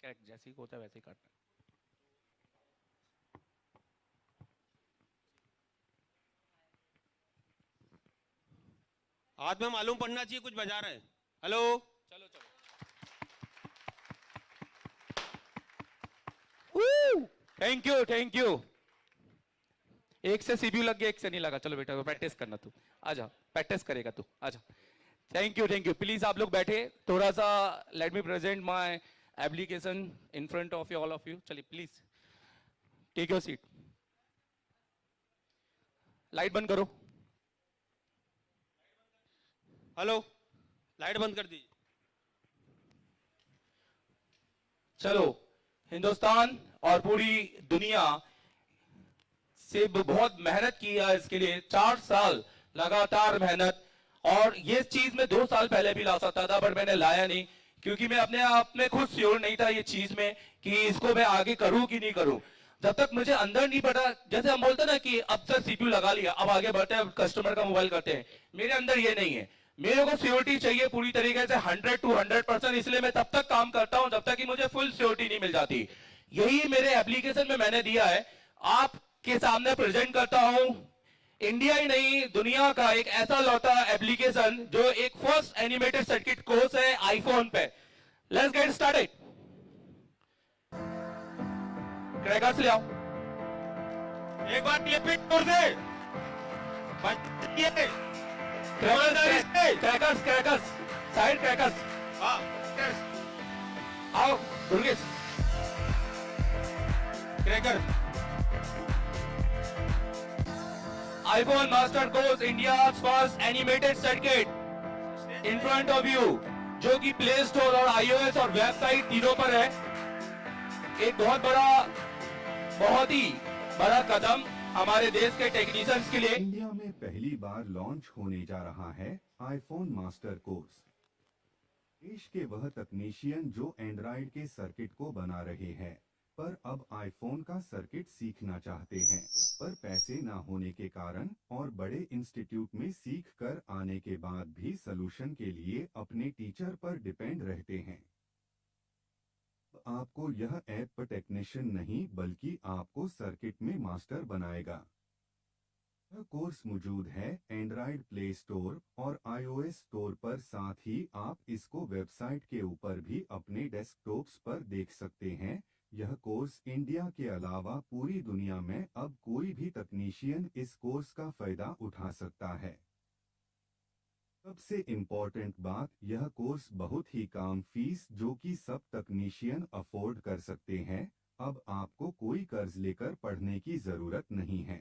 Correct, जैसे ही होता है वैसे ही काटना। हाथ में मालूम पड़ना चाहिए कुछ बजा रहे हैं। हेलो, चलो चलो। Thank you thank you. एक से सीपीयू लग गया, एक से नहीं लगा। चलो बेटा प्रैक्टिस करना, तू आजा, प्रैक्टिस करेगा तू, आजा। Thank you. प्लीज आप लोग बैठे, थोड़ा सा let me present my application in front of you, all of you. चलिए please take your seat. Light बंद करो। हेलो, लाइट बंद कर दीजिए। चलो, हिंदुस्तान और पूरी दुनिया से बहुत मेहनत की है इसके लिए, 4 साल लगातार मेहनत। और ये चीज मैं 2 साल पहले भी ला सकता था, पर मैंने लाया नहीं, क्योंकि मैं अपने आप में खुद श्योर नहीं था ये चीज में कि इसको मैं आगे करूं कि नहीं करूं। जब तक मुझे अंदर नहीं पड़ा, जैसे हम बोलते ना कि अब तक सीपीयू लगा लिया, अब आगे बढ़ते हैं, कस्टमर का मोबाइल करते हैं, मेरे अंदर ये नहीं है। मेरे को श्योरिटी चाहिए पूरी तरीके से 100 to 100%, इसलिए मैं तब तक काम करता हूं जब तक कि मुझे फुल श्योरिटी नहीं मिल जाती। यही मेरे एप्लीकेशन में मैंने दिया है, आपके सामने प्रेजेंट करता हूं। इंडिया ही नहीं, दुनिया का एक ऐसा लौटा एप्लीकेशन जो एक फर्स्ट एनिमेटेड सर्किट कोर्स है आईफोन पे। Let's get started. क्रैकर्स ले आओ एक बार क्लिपिंग जोर से क्रैकर्स क्रैकर्स साइड क्रैकर्स। हाँ, आओ Durgesh, cracker. iPhone Master Course India's first animated circuit in front of you, जो कि प्ले स्टोर और iOS और वेबसाइट तीनों पर है। एक बहुत ही बड़ा कदम हमारे देश के टेक्नीशियंस के लिए। इंडिया में पहली बार लॉन्च होने जा रहा है आईफोन मास्टर कोर्स। देश के वह तकनीशियन जो एंड्रॉइड के सर्किट को बना रहे हैं, पर अब आईफोन का सर्किट सीखना चाहते हैं, पर पैसे ना होने के कारण और बड़े इंस्टीट्यूट में सीख कर आने के बाद भी सलूशन के लिए अपने टीचर पर डिपेंड रहते हैं। आपको यह ऐप टेक्नीशियन नहीं बल्कि आपको सर्किट में मास्टर बनाएगा। यह कोर्स मौजूद है एंड्रॉइड प्ले स्टोर और iOS स्टोर पर, साथ ही आप इसको वेबसाइट के ऊपर भी अपने डेस्कटॉप्स पर देख सकते हैं। यह कोर्स इंडिया के अलावा पूरी दुनिया में अब कोई भी तकनीशियन इस कोर्स का फायदा उठा सकता है। सबसे इम्पोर्टेंट बात, यह कोर्स बहुत ही कम फीस जो कि सब तकनीशियन अफोर्ड कर सकते हैं। अब आपको कोई कर्ज लेकर पढ़ने की जरूरत नहीं है।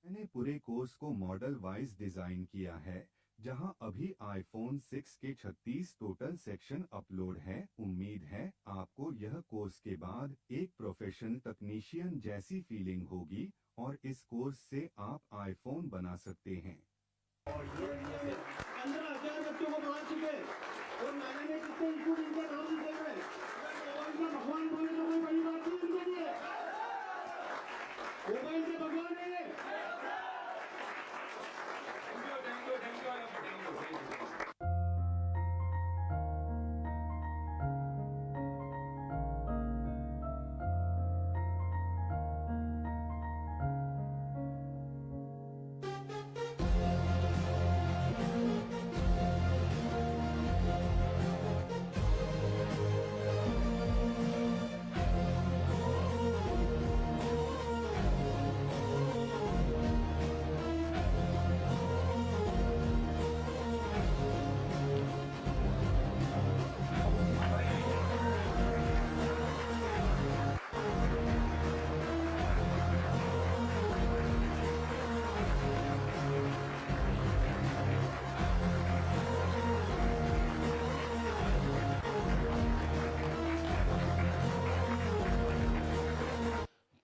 मैंने पूरे कोर्स को मॉडल वाइज डिजाइन किया है, जहां अभी आईफोन 6 के 36 टोटल सेक्शन अपलोड है। उम्मीद है आपको यह कोर्स के बाद एक प्रोफेशनल तकनीशियन जैसी फीलिंग होगी और इस कोर्स से आप आईफोन बना सकते हैं। 15,000 बच्चों को पढ़ा चुके और मैंने कितने स्कूल इनका नाम लिखे हुए मोबाइल का भगवान बोले तो कोई बड़ी बात नहीं उनके लिए। मोबाइल के भगवान है ये।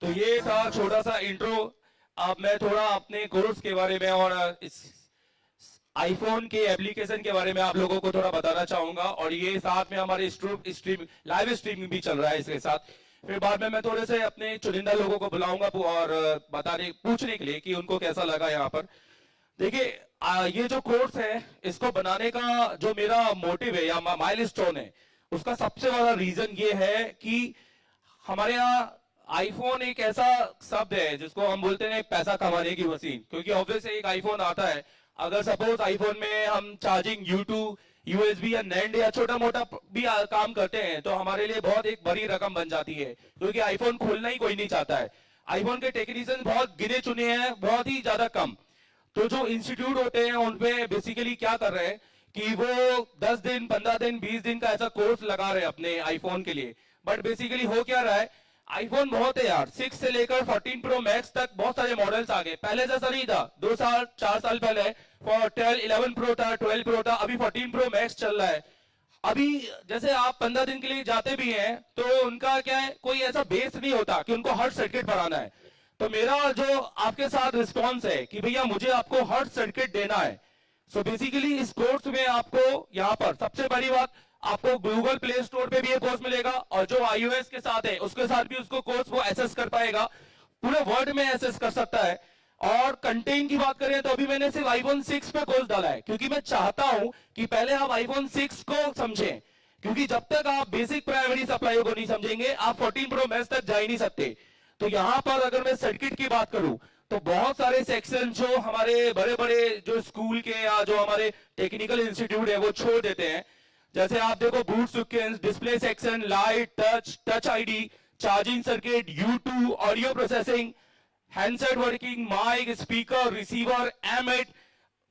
तो ये था छोटा सा इंट्रो। अब मैं थोड़ा अपने कोर्स के बारे में और इस आईफोन के एप्लीकेशन के बारे में आप लोगों को थोड़ा बताना चाहूंगा। और ये साथ में हमारे स्ट्रीम लाइव स्ट्रीमिंग भी चल रहा है इसके साथ। फिर बाद में मैं थोड़े से अपने चुनिंदा लोगों को बुलाऊंगा और पूछने के लिए कि उनको कैसा लगा यहाँ पर। देखिए, ये जो कोर्स है इसको बनाने का जो मेरा मोटिव है या माइलस्टोन है, उसका सबसे बड़ा रीजन ये है कि हमारे यहाँ आईफोन एक ऐसा शब्द है जिसको हम बोलते हैं पैसा कमाने की मशीन, क्योंकि ऑब्वियस एक आईफोन आता है, अगर सपोज आईफोन में हम चार्जिंग U2 USB या नैंड या छोटा मोटा भी काम करते हैं तो हमारे लिए बहुत एक बड़ी रकम बन जाती है, क्योंकि आईफोन खोलना ही कोई नहीं चाहता है। आईफोन के टेक्नीशियन बहुत गिने चुने हैं, बहुत ही ज्यादा कम। तो जो इंस्टीट्यूट होते हैं उनपे बेसिकली क्या कर रहे हैं कि वो 10 दिन 15 दिन 20 दिन का ऐसा कोर्स लगा रहे हैं अपने आईफोन के लिए। बट बेसिकली हो क्या रहा है, आईफोन बहुत है यार, 6 से लेकर 14 प्रो मैक्स तक बहुत सारे मॉडल्स आ गए। पहले जैसा नहीं था, 2 साल 4 साल पहले 11 प्रो था, 12 प्रो था, अभी 14 प्रो मैक्स चल रहा है। अभी जैसे आप 15 दिन के लिए जाते भी हैं तो उनका क्या है, कोई ऐसा बेस नहीं होता कि उनको हर सर्किट पर आना है। तो मेरा जो आपके साथ रिस्पॉन्स है कि भैया मुझे आपको हर सर्किट देना है। सो बेसिकली इस कोर्स में आपको यहाँ पर सबसे बड़ी बात, आपको गूगल प्ले स्टोर पे भी ये कोर्स मिलेगा और जो iOS के साथ है उसके साथ भी उसको कोर्स वो एक्सेस कर पाएगा, पूरे वर्ल्ड में एक्सेस कर सकता है। और कंटेंट की बात करें तो अभी मैंने सिर्फ iPhone 6 पे कोर्स डाला है, क्योंकि मैं चाहता हूं कि पहले आप iPhone 6 को समझें, क्योंकि जब तक आप बेसिक प्राइमरी सप्लाई को नहीं समझेंगे आप 14 प्रो मैक्स तक जा ही नहीं सकते। तो यहां पर अगर मैं सर्किट की बात करूं तो बहुत सारे सेक्शन जो हमारे बड़े बड़े जो स्कूल के या जो हमारे टेक्निकल इंस्टीट्यूट है वो छोड़ देते हैं। जैसे आप देखो boot sequence, display section, light, touch ID, charging circuit, U2, audio processing, handset working, mic, speaker, receiver, एम8,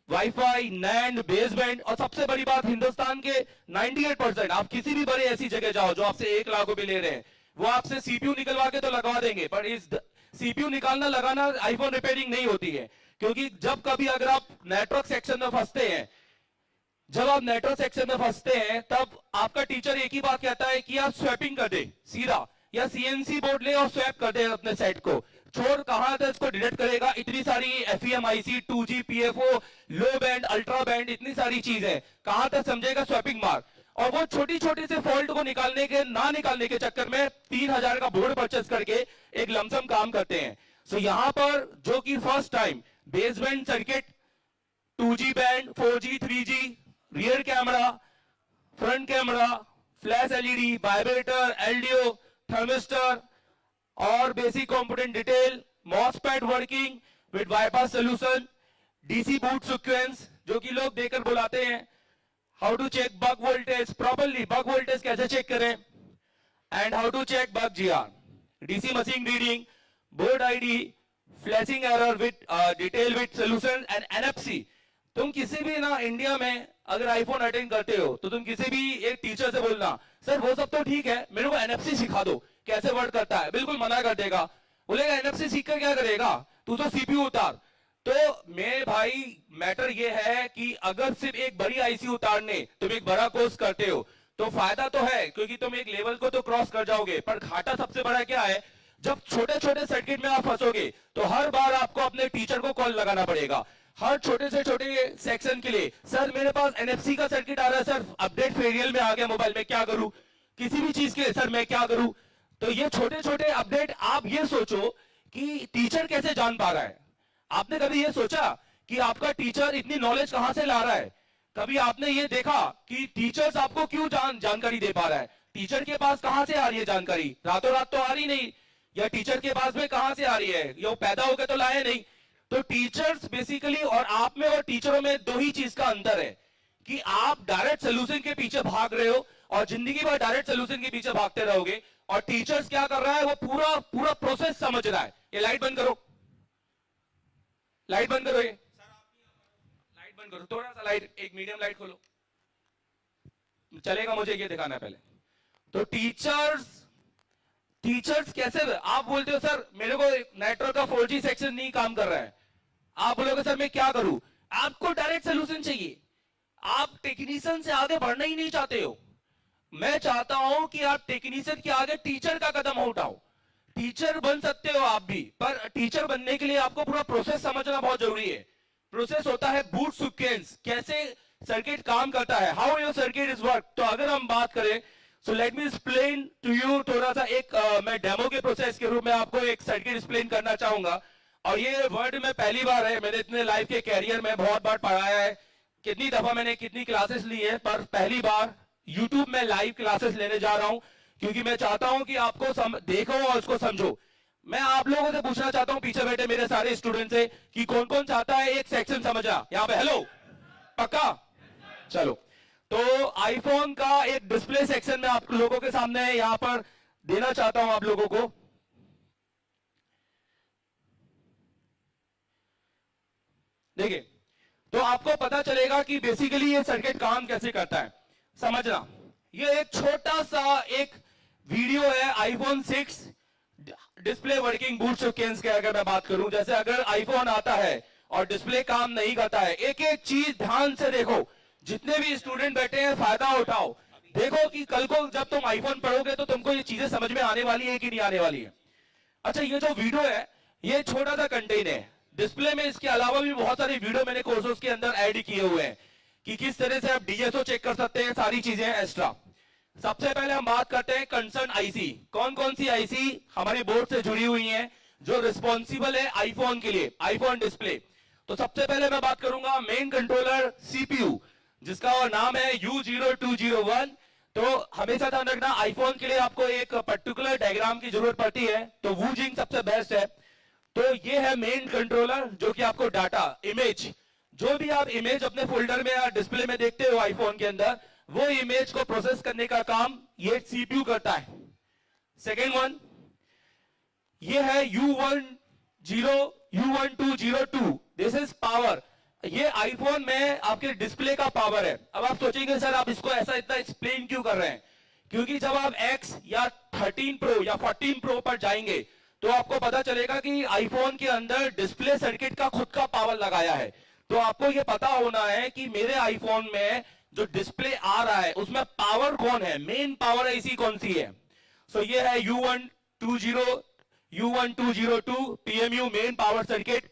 वाईफाई, नैंड, बेसबैंड, और सबसे बड़ी बात हिंदुस्तान के 98% आप किसी भी बड़े ऐसी जगह जाओ जो आपसे 1 लाख रुपए ले रहे हैं, वो आपसे CPU निकलवा के तो लगवा देंगे, पर इस CPU निकालना लगाना आईफोन रिपेयरिंग नहीं होती है। क्योंकि जब कभी अगर आप नेटवर्क सेक्शन में फंसते हैं, जब आप नेटवर्क सेक्शन में फंसते हैं तब आपका टीचर एक ही बात कहता है कि आप स्वैपिंग कर दे सीधा, या CNC बोर्ड ले और स्वैप कर दे अपने सेट को, छोड़ कहां था इसको डिलीट करेगा। इतनी सारी FEMIC, 2G, PFO, लो बैंड, अल्ट्रा बैंड, इतनी सारी चीज है, कहां तक समझेगा स्वैपिंग मार्क। और वो छोटी छोटी से फॉल्ट को निकालने के चक्कर में 3000 का बोर्ड परचेस करके एक लमसम काम करते हैं। सो यहां पर जो कि first time baseband circuit, 2G band, 4G, 3G, rear camera, front camera, flash LED, vibrator, LDO, thermistor और basic component detail, MOSFET working with bypass solution, DC boot sequence जो कि लोग देकर बुलाते हैं, how to check buck voltage properly, buck voltage कैसे check करें, and how to check buck GR, DC machine reading, board ID, flashing error with detail with solution and NFC। तुम किसी भी ना इंडिया में अगर आईफोन अटेंड करते हो तो तुम किसी भी एक टीचर से बोलना सर वो सब तो ठीक है, मेरे को NFC सिखा दो कैसे वर्क करता है, बिल्कुल मना कर देगा, बोलेगा NFC सीख कर क्या करेगा, तू तो CPU उतार। तो मेरे भाई मैटर ये है कि अगर सिर्फ एक बड़ी IC उतारने तुम एक बड़ा कोर्स करते हो तो फायदा तो है, क्योंकि तुम एक लेवल को तो क्रॉस कर जाओगे, पर घाटा सबसे बड़ा क्या है, जब छोटे छोटे सर्किट में आप फंसोगे तो हर बार आपको अपने टीचर को कॉल लगाना पड़ेगा, हर छोटे से छोटे सेक्शन के लिए। सर मेरे पास NFC का सर्किट आ रहा है, सर अपडेट फेरियल में आ गया मोबाइल में, क्या करूं, किसी भी चीज के लिए सर मैं क्या करूं। तो ये छोटे छोटे अपडेट, आप ये सोचो कि टीचर कैसे जान पा रहा है। आपने कभी ये सोचा कि आपका टीचर इतनी नॉलेज कहां से ला रहा है? कभी आपने ये देखा कि टीचर्स आपको क्यों जानकारी दे पा रहा है? टीचर के पास कहां से आ रही है जानकारी? रातों रात तो आ रही नहीं, या टीचर के पास में कहां से आ रही है, ये पैदा होकर तो लाए नहीं। तो टीचर्स बेसिकली, और आप में और टीचरों में दो ही चीज का अंतर है कि आप डायरेक्ट सोल्यूशन के पीछे भाग रहे हो और जिंदगी भर डायरेक्ट सोल्यूशन के पीछे भागते रहोगे, और टीचर्स क्या कर रहा है, वो पूरा पूरा प्रोसेस समझ रहा है। ये लाइट बंद करो, लाइट बंद करो, ये लाइट बंद करो, थोड़ा सा लाइट, एक मीडियम लाइट खोलो, चलेगा, मुझे ये दिखाना है पहले। तो टीचर्स कैसे, आप बोलते हो सर मेरे को नेटवर्क का 4G सेक्शन नहीं काम कर रहा है, आप बोलोगे सर मैं क्या करूं, आपको डायरेक्ट सोल्यूशन चाहिए, आप टेक्नीशियन से आगे बढ़ना ही नहीं चाहते हो। मैं चाहता हूं कि आप टेक्नीशियन के आगे टीचर का कदम उठाओ। टीचर बन सकते हो आप भी, पर टीचर बनने के लिए आपको पूरा प्रोसेस समझना बहुत जरूरी है। प्रोसेस होता है बूट सीक्वेंस, कैसे सर्किट काम करता है, how your circuit is work. तो अगर हम बात करें, so let me explain to you, थोड़ा सा एक मैं डेमो के प्रोसेस के रूप में आपको एक सर्किट एक्सप्लेन करना चाहूंगा। और ये वर्ड में पहली बार है, मैंने इतने लाइफ के कैरियर में बहुत बार पढ़ाया है, कितनी दफा मैंने कितनी क्लासेस ली है, पर पहली बार YouTube में लाइव क्लासेस लेने जा रहा हूं, क्योंकि मैं चाहता हूं कि आपको देखो और उसको समझो। मैं आप लोगों से पूछना चाहता हूं, पीछे बैठे मेरे सारे स्टूडेंट से, कि कौन कौन चाहता है एक सेक्शन समझना यहां पे। हेलो, पक्का? चलो, तो आईफोन का एक डिस्प्ले सेक्शन में आप लोगों के सामने यहां पर देना चाहता हूं आप लोगों को। देखिए, तो आपको पता चलेगा कि बेसिकली ये सर्किट काम कैसे करता है। समझना, ये एक छोटा सा एक वीडियो है iPhone 6 display working boot sequence के। अगर मैं बात करूं, जैसे अगर आईफोन आता है और डिस्प्ले काम नहीं करता है, एक एक चीज ध्यान से देखो। जितने भी स्टूडेंट बैठे हैं फायदा उठाओ। देखो कि कल को जब तुम आईफोन पढ़ोगे तो तुमको ये चीजें समझ में आने वाली है कि नहीं आने वाली है। अच्छा, ये जो वीडियो है ये छोटा सा कंटेंट है डिस्प्ले में। इसके अलावा भी बहुत सारे वीडियो मैंने कोर्सेज के अंदर ऐड किए हुए हैं कि किस तरह से आप डीएसओ चेक कर सकते हैं, सारी चीजें एक्स्ट्रा। सबसे पहले हम बात करते हैं कंसर्न आईसी। कौन कौन सी आईसी हमारे बोर्ड से जुड़ी हुई हैं जो रिस्पॉन्सिबल है आईफोन के लिए, आईफोन डिस्प्ले। तो सबसे पहले मैं बात करूंगा मेन कंट्रोलर सीपीयू, जिसका नाम है U0201। तो हमेशा ध्यान रखना, आईफोन के लिए आपको एक पर्टिकुलर डायग्राम की जरूरत पड़ती है, तो वूजिंग सबसे बेस्ट है। तो ये है मेन कंट्रोलर, जो कि आपको डाटा, इमेज, जो भी आप इमेज अपने फोल्डर में या डिस्प्ले में देखते हो आईफोन के अंदर, वो इमेज को प्रोसेस करने का काम ये सीपीयू करता है। सेकेंड वन, ये है U1202। This is power. ये आईफोन में आपके डिस्प्ले का पावर है। अब आप सोचेंगे सर आप इसको ऐसा इतना एक्सप्लेन क्यों कर रहे हैं? क्योंकि जब आप X या 13 प्रो या 14 प्रो पर जाएंगे तो आपको पता चलेगा कि आईफोन के अंदर डिस्प्ले सर्किट का खुद का पावर लगाया है। तो आपको यह पता होना है कि मेरे आईफोन में जो डिस्प्ले आ रहा है उसमें पावर कौन है, मेन पावर आईसी कौन सी है। सो ये है U1202 PMU main power circuit.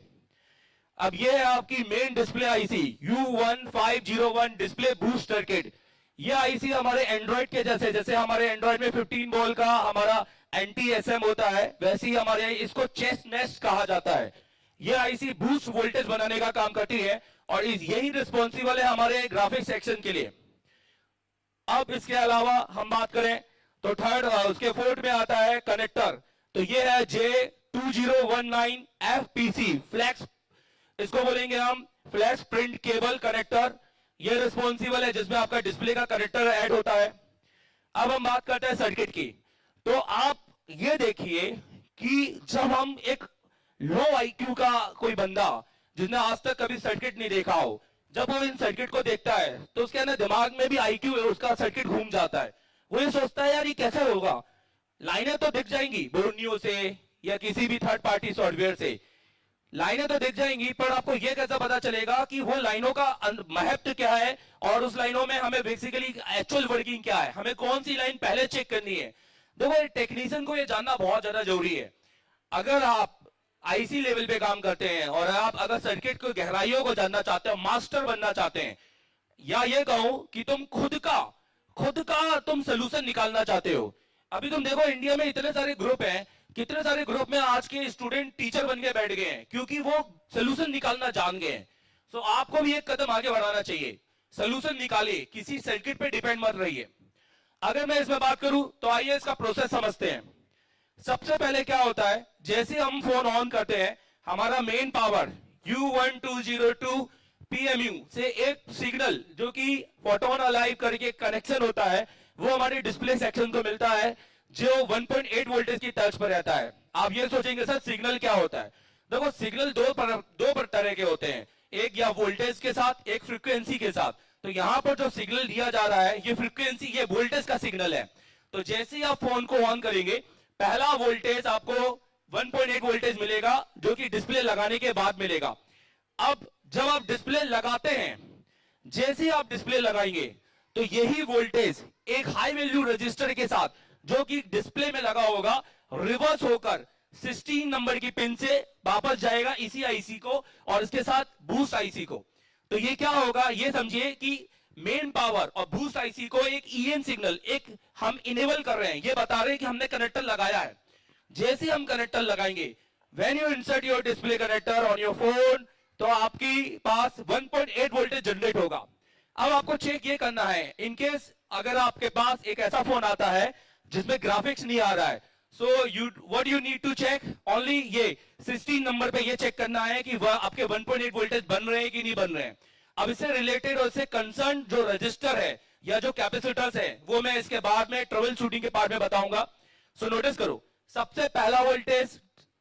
अब ये है आपकी main display IC U1501 display boost circuit. ये आईसी हमारे एंड्रॉइड के जैसे हमारे एंड्रॉइड में 15 वोल्ट का हमारा एंटी एसएम होता है, वैसे ही हमारे इसको चेस्ट नेस्ट कहा जाता है। ये आईसी बूस्ट वोल्टेज बनाने का काम करती है और यही रिस्पॉन्सिबल है हमारे ग्राफिक्स सेक्शन के लिए। अब इसके अलावा हम बात करें तो थर्ड उसके फोर्थ में आता है कनेक्टर। तो ये है J2019 FPC फ्लैक्स, इसको बोलेंगे हम फ्लैश प्रिंट केबल कनेक्टर। ये रिस्पॉन्सिबल है जिसमें आपका डिस्प्ले का कनेक्टर ऐड होता है। अब हम बात करते हैं सर्किट की। तो आप ये देखिए कि जब हम एक लो आईक्यू का कोई बंदा जिसने आज तक कभी सर्किट नहीं देखा हो, जब वो इन सर्किट को देखता है तो उसके ना दिमाग में भी आईक्यू उसका सर्किट घूम जाता है। वो ये सोचता है यार ये कैसे होगा, लाइनें तो दिख जाएंगी बोर्नियो से या किसी भी थर्ड पार्टी सॉफ्टवेयर से, लाइनें तो दिख जाएंगी, पर आपको यह कैसे पता चलेगा कि वो लाइनों का महत्व क्या है और उस लाइनों में हमें बेसिकली एक्चुअल वर्किंग क्या है, हमें कौन सी लाइन पहले चेक करनी है। देखो टेक्नीशियन को यह जानना बहुत ज्यादा जरूरी है। अगर आप आईसी लेवल पे काम करते हैं और आप अगर सर्किट को गहराइयों को जानना चाहते हो, मास्टर बनना चाहते हैं, या ये कहो कि तुम खुद का तुम सोल्यूशन निकालना चाहते हो। अभी तुम देखो इंडिया में इतने सारे ग्रुप हैं, कितने सारे ग्रुप में आज के स्टूडेंट टीचर बन के बैठ गए हैं क्योंकि वो सोल्यूशन निकालना जान गए हैं। सो आपको भी एक कदम आगे बढ़ाना चाहिए, सोल्यूशन निकालिए, किसी सर्किट पे डिपेंड मत रहिए। अगर मैं इसमें बात करूं तो आइए इसका प्रोसेस समझते हैं। सबसे पहले क्या होता है, जैसे हम फोन ऑन करते हैं, हमारा मेन पावर U1202 PMU से एक सिग्नल जो कि फोटोन अलाइव करके कनेक्शन होता है वो हमारे डिस्प्ले सेक्शन को मिलता है जो 1.8 वोल्टेज की टच पर रहता है। आप ये सोचेंगे सर सिग्नल क्या होता है? देखो सिग्नल दो तरह के होते हैं, एक या वोल्टेज के साथ, एक फ्रीक्वेंसी के साथ। तो यहां पर जो सिग्नल दिया जा रहा है ये फ्रीक्वेंसी, ये वोल्टेज का सिग्नल है। तो जैसे ही आप फोन को ऑन करेंगे पहला वोल्टेज आपको 1.8 वोल्टेज मिलेगा जो कि डिस्प्ले लगाने के बाद मिलेगा। अब जब आप डिस्प्ले लगाते हैं, जैसे ही आप डिस्प्ले लगाएंगे तो यही वोल्टेज एक हाई वैल्यू रजिस्टर के साथ जो कि डिस्प्ले में लगा होगा रिवर्स होकर 16 नंबर की पिन से वापस जाएगा इसी आईसी को और इसके साथ बूस्ट आईसी को। तो ये क्या होगा, ये समझिए कि मेन पावर और बूस्ट आईसी को एक ईएन सिग्नल एक हम इनेबल कर रहे हैं, ये बता रहे हैं कि हमने कनेक्टर लगाया है। जैसे हम कनेक्टर लगाएंगे, when you insert your display connector on your phone, तो आपकी पास 1.8 वोल्टेज जनरेट होगा। अब आपको चेक ये करना है, इनकेस अगर आपके पास एक ऐसा फोन आता है जिसमें ग्राफिक्स नहीं आ रहा है, so you what you need to check only ये 16 नंबर पे ये चेक करना है कि वह आपके 1.8 वोल्टेज बन रहे हैं कि नहीं बन रहे हैं। अब इससे रिलेटेड और इससे कंसर्न जो रजिस्टर है या जो कैपेसिटर्स है वो मैं इसके बाद में ट्रबल शूटिंग के पार्ट में बताऊंगा। सो नोटिस करो, सबसे पहला वोल्टेज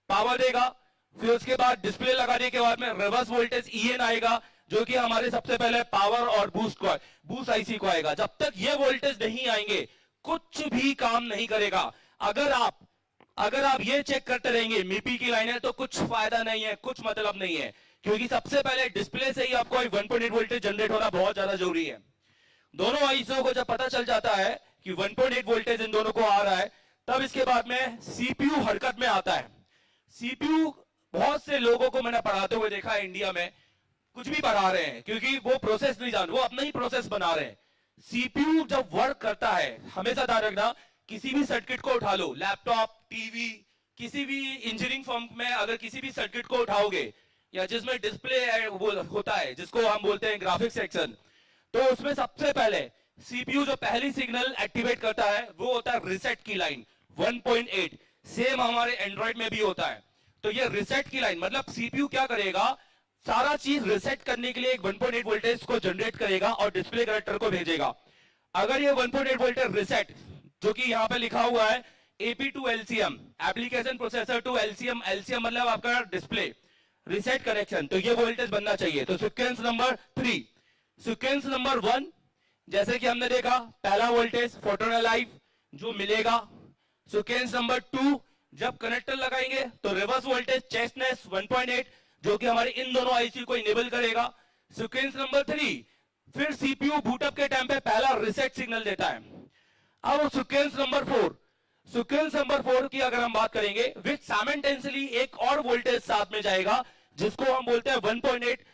पावर देगा, फिर उसके बाद डिस्प्ले लगाने के बाद में रिवर्स वोल्टेज ईएन आएगा जो कि हमारे सबसे पहले पावर और बूस्ट आईसी को आएगा। जब तक ये वोल्टेज नहीं आएंगे कुछ भी काम नहीं करेगा। अगर आप ये चेक करते रहेंगे मीपी की लाइन है तो कुछ फायदा नहीं है, कुछ मतलब नहीं है, क्योंकि सबसे पहले डिस्प्ले से ही आपको 1.8 वोल्टेज जनरेट होना बहुत ज्यादा जरूरी है। दोनों आईसीओ को जब पता चल जाता है कि 1.8 वोल्टेज इन दोनों को आ रहा है, तब इसके बाद में सीपीयू हरकत में आता है। सीपीयू बहुत से लोगों को मैंने पढ़ाते हुए देखा है इंडिया में, कुछ भी पढ़ा रहे हैं क्योंकि वो प्रोसेस नहीं जान, वो अपना ही प्रोसेस बना रहे हैं। सीपीयू जब वर्क करता है, हमेशा ध्यान रखना, किसी भी सर्किट को उठा लो, लैपटॉप, टीवी, किसी भी इंजीनियरिंग फर्म में अगर किसी भी सर्किट को उठाओगे या जिसमें डिस्प्ले होता है जिसको हम बोलते हैं ग्राफिक्स सेक्शन, तो उसमें सबसे पहले सीपीयू जो पहली सिग्नल एक्टिवेट करता है वो होता है रिसेट की लाइन 1.8। सेम हमारे एंड्रॉइड में भी होता है। तो ये रिसेट की लाइन मतलब सीपीयू क्या करेगा, सारा चीज रिसेट करने के लिए एक 1.8 वोल्टेज को जनरेट करेगा और डिस्प्ले कनेक्टर को भेजेगा। अगर ये 1.8 वोल्टेज रिसेट, जो कि यहां पे लिखा हुआ है AP to LCM, application processor to LCM, LCM मतलब आपका डिस्प्ले रिसेट कनेक्शन, तो ये वोल्टेज बनना चाहिए। तो सीक्वेंस नंबर 3, सीक्वेंस नंबर 1 जैसे कि हमने देखा पहला वोल्टेज फोटोन अलाइव जो मिलेगा। सीक्वेंस नंबर 2 जब कनेक्टर लगाएंगे तो रिवर्स वोल्टेज चेस्टनेस 1.8 जो कि हमारे इन दोनों आईसी को इनेबल करेगा। सीक्वेंस नंबर 3 फिर सीपीयू बूटअप के टाइम पे पहला रिसेट सिग्नल देता है। अब सीक्वेंस नंबर 4, सीक्वेंस नंबर 4 की अगर हम बात करेंगे विच साइमल्टेनियसली एक और वोल्टेज साथ में जाएगा जिसको हम बोलते हैं 1.8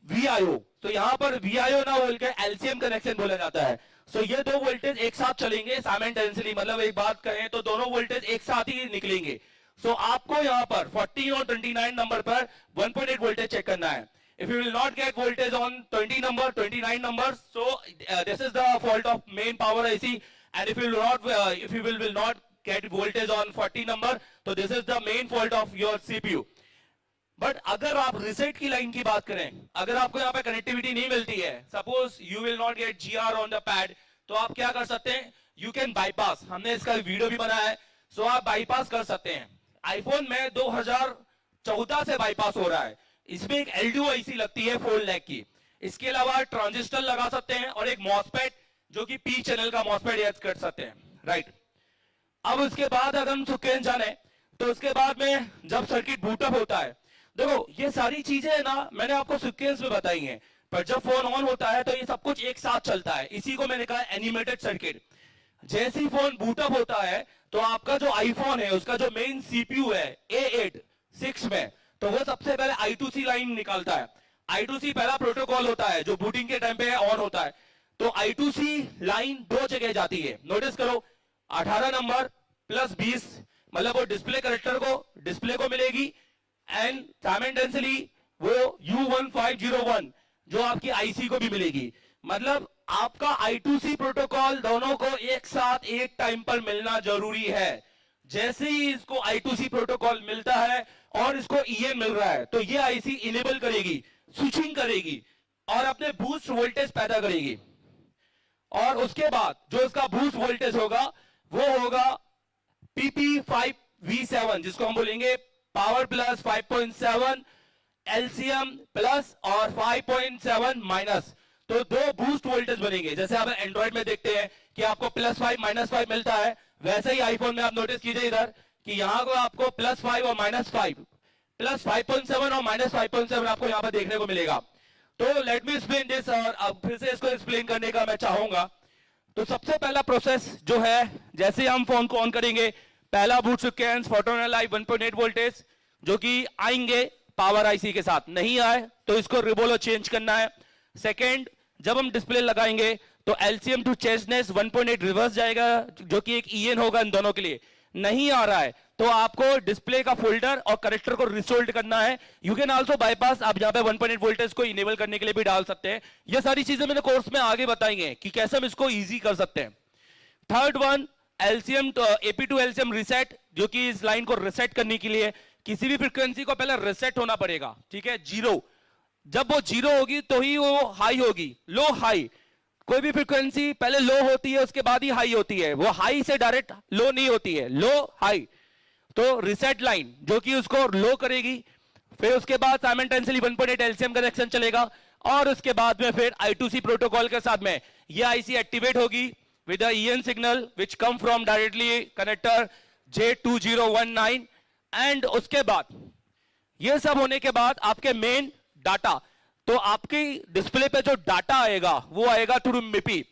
वीआईओ। तो यहां पर वीआईओ ना बोल के एलसीएम कनेक्शन बोला जाता है। सो ये दो वोल्टेज एक साथ चलेंगे साइमल्टेनियसली, मतलब एक बात कहें तो दोनों वोल्टेज एक साथ ही निकलेंगे। सो आपको यहां पर 14 और 29 नंबर पर 1.8 वोल्टेज चेक करना है। If you will not get voltage on 20 number, 29 numbers, so this is the fault of main power IC. And if you will not get voltage on 40 number, so this is the main fault of your CPU. But अगर आप reset की line की बात करें, अगर आपको यहाँ पे कनेक्टिविटी नहीं मिलती है, suppose you will not get GR on the pad, तो आप क्या कर सकते हैं, you can bypass। हमने इसका वीडियो भी बनाया है, सो आप बाईपास कर सकते हैं। आईफोन में 2014 से बाईपास हो रहा है। इसमें एक LDO IC लगती है 4 लैख की। इसके अलावा ट्रांजिस्टर लगा सकते हैं और एक मॉसफेट जो कि पी चैनल का मॉसफेट ऐड कर सकते हैं, राइट। अब उसके बाद अगर हम सीक्वेंस जाने तो उसके बाद में जब सर्किट बूटअप होता है, देखो ये सारी चीजें ना मैंने आपको सीक्वेंस में बताई हैं, पर जब फोन ऑन होता है तो ये सब कुछ एक साथ चलता है। इसी को मैंने कहा एनिमेटेड सर्किट। जैसे ही फोन बूटअप होता है तो आपका जो आईफोन है उसका जो मेन सीपीयू है A8 6 में, तो वो सबसे पहले I2C लाइन निकालता है। I2C पहला प्रोटोकॉल होता है जो बूटिंग के टाइम पे ऑन होता है। तो I2C लाइन दो जगह जाती है, नोटिस करो 18 नंबर प्लस 20 मतलब वो डिस्प्ले को मिलेगी एंड साइमल्टेनियसली वो U1501 जो आपकी आईसी को भी मिलेगी। मतलब आपका I2C प्रोटोकॉल दोनों को एक साथ एक टाइम पर मिलना जरूरी है। जैसे ही इसको I2C प्रोटोकॉल मिलता है और इसको EN मिल रहा है तो ये आईसी इनेबल करेगी, स्विचिंग करेगी और अपने बूस्ट वोल्टेज पैदा करेगी। और उसके बाद जो इसका बूस्ट वोल्टेज होगा वो होगा PP5V7 जिसको हम बोलेंगे पावर प्लस 5.7 LCM प्लस और 5.7 माइनस। तो दो बूस्ट वोल्टेज बनेंगे। जैसे आप एंड्रॉइड में देखते हैं कि आपको +5 -5 मिलता है, वैसे ही आईफोन में आप नोटिस कीजिए इधर कि यहां को आपको +5 और -5 प्लस 5.7 और -5.7 आपको यहां पर देखने को मिलेगा। तो लेट मी एक्सप्लेन दिस, और अब फिर से इसको एक्सप्लेन करने का मैं चाहूंगा। तो सबसे पहला प्रोसेस जो है, जैसे हम फोन को ऑन करेंगे, पहला boot sequence photon alive 1.8 voltage जो कि आएंगे पावर आईसी के साथ, नहीं आए तो इसको रिबोलो चेंज करना है। सेकेंड, जब हम डिस्प्ले लगाएंगे तो एलसीएम टू चेस्टनेस 1.8 रिवर्स जाएगा जो कि एक EN होगा इन दोनों के लिए। नहीं आ रहा है तो आपको डिस्प्ले का फोल्डर और कनेक्टर को रिसोल्ड करना है। यू कैन आल्सो बाईपास, आप यहाँ पे 1.8 वोल्टेज को इनेबल करने के लिए भी डाल सकते हैं। ये सारी चीजें मैंने कोर्स में आगे बताई हैं कि कैसे हम इसको इजी कर सकते हैं। Third one, LCM AP to LCM reset, जो कि इस लाइन को रिसेट करने के लिए किसी भी फ्रीक्वेंसी को पहले रिसेट होना पड़ेगा, ठीक है, जीरो। जब वो जीरो होगी तो ही वो हाई होगी, लो हाई। कोई भी फ्रीक्वेंसी पहले लो होती है उसके बाद ही हाई होती है, वो हाई से डायरेक्ट लो नहीं होती है, लो हाई। तो रिसेट लाइन जो कि उसको लो करेगी, फिर उसके बाद साइमल्टेनियसली 1.8 एलसीएम कनेक्शन चलेगा और उसके बाद में फिर I2C प्रोटोकॉल के साथ में ये आईसी एक्टिवेट होगी with the EN signal which come from directly connector J2019। And उसके बाद ये सब होने के बाद आपके मेन डाटा, तो आपकी डिस्प्ले पे जो डाटा आएगा वो आएगा थ्रू MIPI,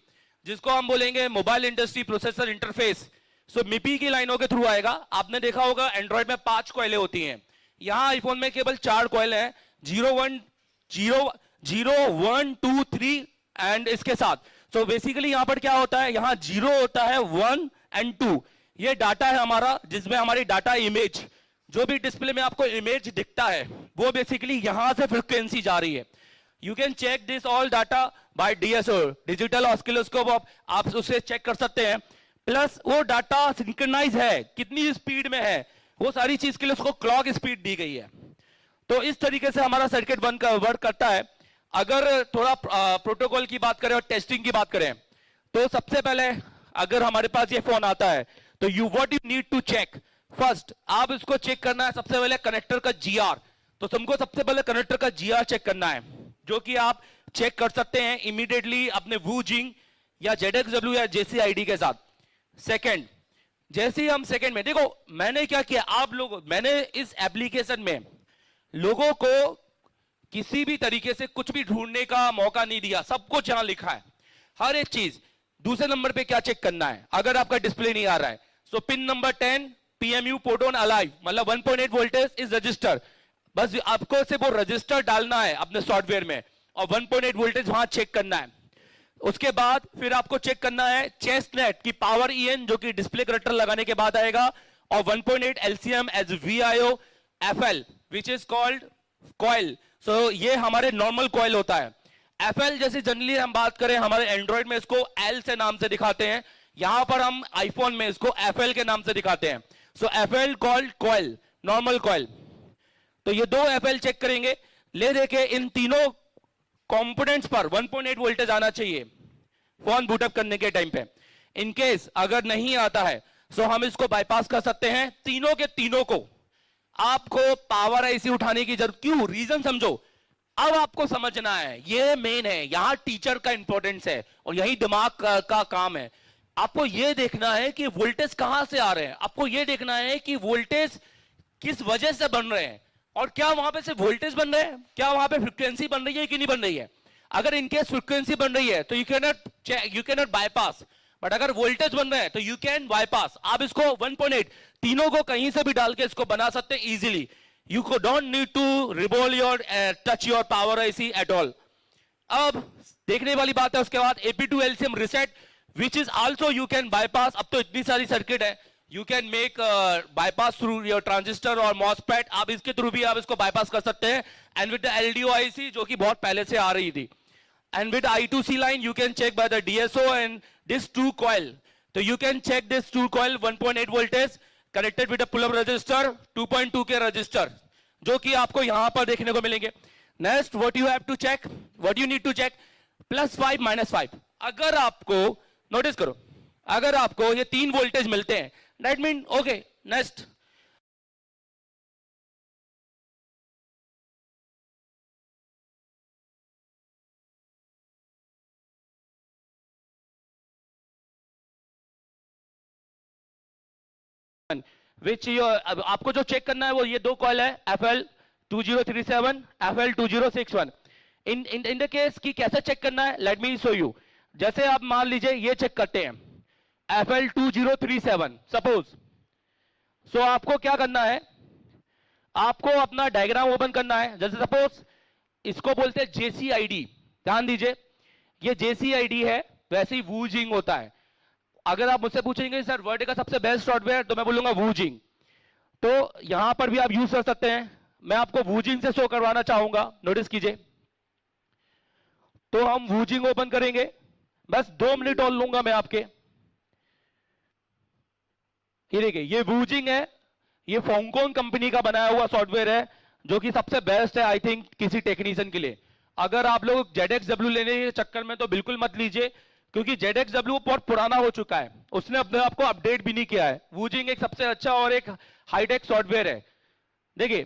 जिसको हम बोलेंगे मोबाइल इंडस्ट्री प्रोसेसर इंटरफेस। सो MIPI की लाइनों के थ्रू आएगा। आपने देखा होगा एंड्रॉइड में 5 कॉइलें होती हैं, यहां आईफोन में केवल 4 कॉइल हैं, 0 1 2 3 एंड इसके साथ। सो बेसिकली यहां पर क्या होता है, यहां 0 होता है, 1 एंड 2 ये डाटा है हमारा, जिसमें हमारी डाटा इमेज, जो भी डिस्प्ले में आपको इमेज दिखता है वो बेसिकली यहां से फ्रीक्वेंसी जा रही है। You can check this all data by DSO, digital oscilloscope, आप उसे चेक कर सकते हैं। प्लस वो डाटा सिंक्रोनाइज है, कितनी स्पीड में है, वो सारी चीज के लिए उसको क्लॉक स्पीड दी गई है। तो इस तरीके से हमारा सर्किट वर्क करता है। अगर थोड़ा प्रोटोकॉल की बात करें और टेस्टिंग की बात करें तो सबसे पहले अगर हमारे पास ये फोन आता है तो what you need to check first, आप इसको चेक करना है सबसे पहले कनेक्टर का GR। तो तुमको सबसे पहले कनेक्टर का GR चेक करना है, जो कि आप चेक कर सकते हैं इमीडिएटली अपने वूजिंग या ZXW या JCID के साथ। सेकंड, जैसे ही हम सेकंड में देखो मैंने क्या किया, आप लोग, मैंने इस एप्लीकेशन में लोगों को किसी भी तरीके से कुछ भी ढूंढने का मौका नहीं दिया, सब कुछ यहां लिखा है, हर एक चीज। दूसरे नंबर पे क्या चेक करना है अगर आपका डिस्प्ले नहीं आ रहा है, so pin number 10 PMU port on alive, मतलब 1.8 वोल्टेज इज रजिस्टर। बस आपको सिर्फ वो रजिस्टर डालना है अपने सॉफ्टवेयर में और 1.8 वोल्टेज वहां चेक करना है। उसके बाद फिर आपको चेक करना है चेस्टनेट की पावर EN, जो कि डिस्प्ले कनेक्टर लगाने के बाद आएगा, और 1.8 LCM as VIO FL which is called coil. So ये हमारे नॉर्मल कॉइल होता है। FL जैसे जनरली हम बात करें हमारे एंड्रॉइड में इसको L से नाम से दिखाते हैं, यहां पर हम आईफोन में इसको FL के नाम से दिखाते हैं। सो FL called coil, normal coil. तो ये 2 FL चेक करेंगे, ले देके इन तीनों कंपोनेंट्स पर 1.8 वोल्टेज आना चाहिए फोन बूटअप करने के टाइम पे। इन केस अगर नहीं आता है सो हम इसको बाईपास कर सकते हैं। तीनों के तीनों को आपको पावर आईसी उठाने की जरूरत क्यों, रीजन समझो। अब आपको समझना है, ये मेन है, यहां टीचर का इंपॉर्टेंस है और यही दिमाग का काम है। आपको यह देखना है कि वोल्टेज कहां से आ रहे हैं, आपको यह देखना है कि वोल्टेज किस वजह से बन रहे हैं और क्या वहां पे सिर्फ वोल्टेज बन रहे हैं, क्या वहां पे फ्रीक्वेंसी बन रही है कि नहीं बन रही है। अगर इनकेस फ्रीक्वेंसी बन रही है तो you can not bypass, but अगर वोल्टेज बन रहा है तो यू कैन बाईपास। आप इसको 1.8 तीनों को कहीं से भी डाल के इसको बना सकते हैं इजीली। यू को don't need to revolve your touch your power IC at all. अब देखने वाली बात है उसके बाद AP to LCM reset which is also you can bypass। अब तो इतनी सारी सर्किट है, you can make bypass through your transistor और MOSFET, आप इसके थ्रू भी आप इसको bypass कर सकते हैं। and with the LDO IC जो कि बहुत पहले से आ रही थी, and with I2C line you can check by the DSO and this 2 coil। तो you can check this 2 coil 1.8 voltage connected with a pull-up resistor 2.2 के रजिस्टर, जो कि आपको यहां पर देखने को मिलेंगे। Next what you have to check, what you need to check, +5 -5। अगर आपको, नोटिस करो, अगर आपको ये 3 वोल्टेज मिलते हैं that mean okay. Next which आपको जो चेक करना है वो ये 2 कॉइल है, FL 2037 FL 2061। In the case की कैसे चेक करना है, लेट मी शो यू। जैसे आप मान लीजिए ये चेक करते हैं FL 2037 सपोज। सो आपको क्या करना है, आपको अपना डायग्राम ओपन करना है। जैसे सपोज इसको बोलते हैं JCID, ध्यान दीजिए ये JCID है, वैसे ही वूजिंग होता है। अगर आप मुझसे पूछेंगे सर वर्ल्ड का सबसे बेस्ट सॉफ्टवेयर, तो मैं बोलूंगा वूजिंग। तो यहां पर भी आप यूज कर सकते हैं। मैं आपको वूजिंग से शो करवाना चाहूंगा, नोटिस कीजिए। तो हम वूजिंग ओपन करेंगे, बस 2 मिनट और लूंगा मैं आपके। ये देखिए, ये वूजिंग है, ये फोंगकोन कंपनी का बनाया हुआ सॉफ्टवेयर है, जो कि सबसे बेस्ट है आई थिंक किसी टेक्नीशियन के लिए। अगर आप लोग ZXW लेने के चक्कर में तो बिल्कुल मत लीजिए, क्योंकि ZXW बहुत पुराना हो चुका है, उसने अपने आप को अपडेट भी नहीं किया है। वूजिंग एक सबसे अच्छा और एक हाईटेक सॉफ्टवेयर है। देखिए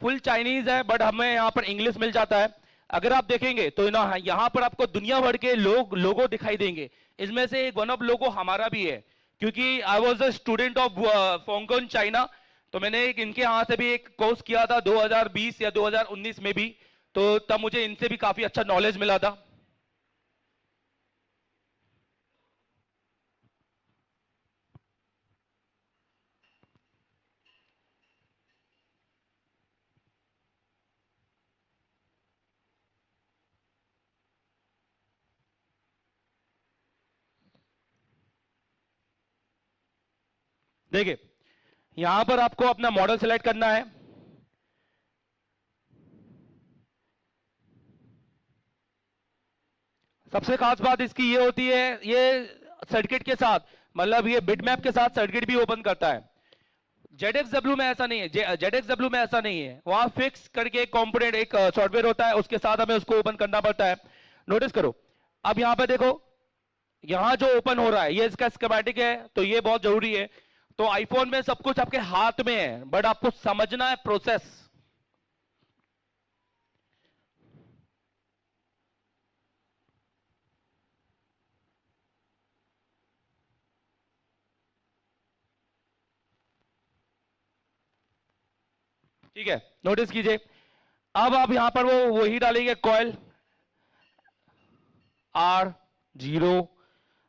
फुल चाइनीज है, बट हमें यहां पर इंग्लिश मिल जाता है। अगर आप देखेंगे तो ना यहां पर आपको दुनिया भर के लोगो दिखाई देंगे। इसमें से एक वन ऑफ लोगो हमारा भी है, क्योंकि I was a student of Foxconn China. तो मैंने इनके यहां से भी एक कोर्स किया था 2020 या 2019 में भी, तो तब मुझे इनसे भी काफी अच्छा नॉलेज मिला था। देखिए यहां पर आपको अपना मॉडल सेलेक्ट करना है। सबसे खास बात इसकी ये होती है, ये सर्किट के साथ, मतलब ये बिटमैप के साथ सर्किट भी ओपन करता है। ZXW में ऐसा नहीं है, ZXW में ऐसा नहीं है। वहां फिक्स करके एक कंपोनेंट, एक सॉफ्टवेयर होता है, उसके साथ हमें उसको ओपन करना पड़ता है। नोटिस करो, अब यहां पे देखो, यहां जो ओपन हो रहा है ये इसका स्कीमेटिक है, तो ये बहुत जरूरी है। तो आईफोन में सब कुछ आपके हाथ में है, बट आपको समझना है प्रोसेस। ठीक है, नोटिस कीजिए। अब आप यहां पर वो वही डालेंगे, coil R0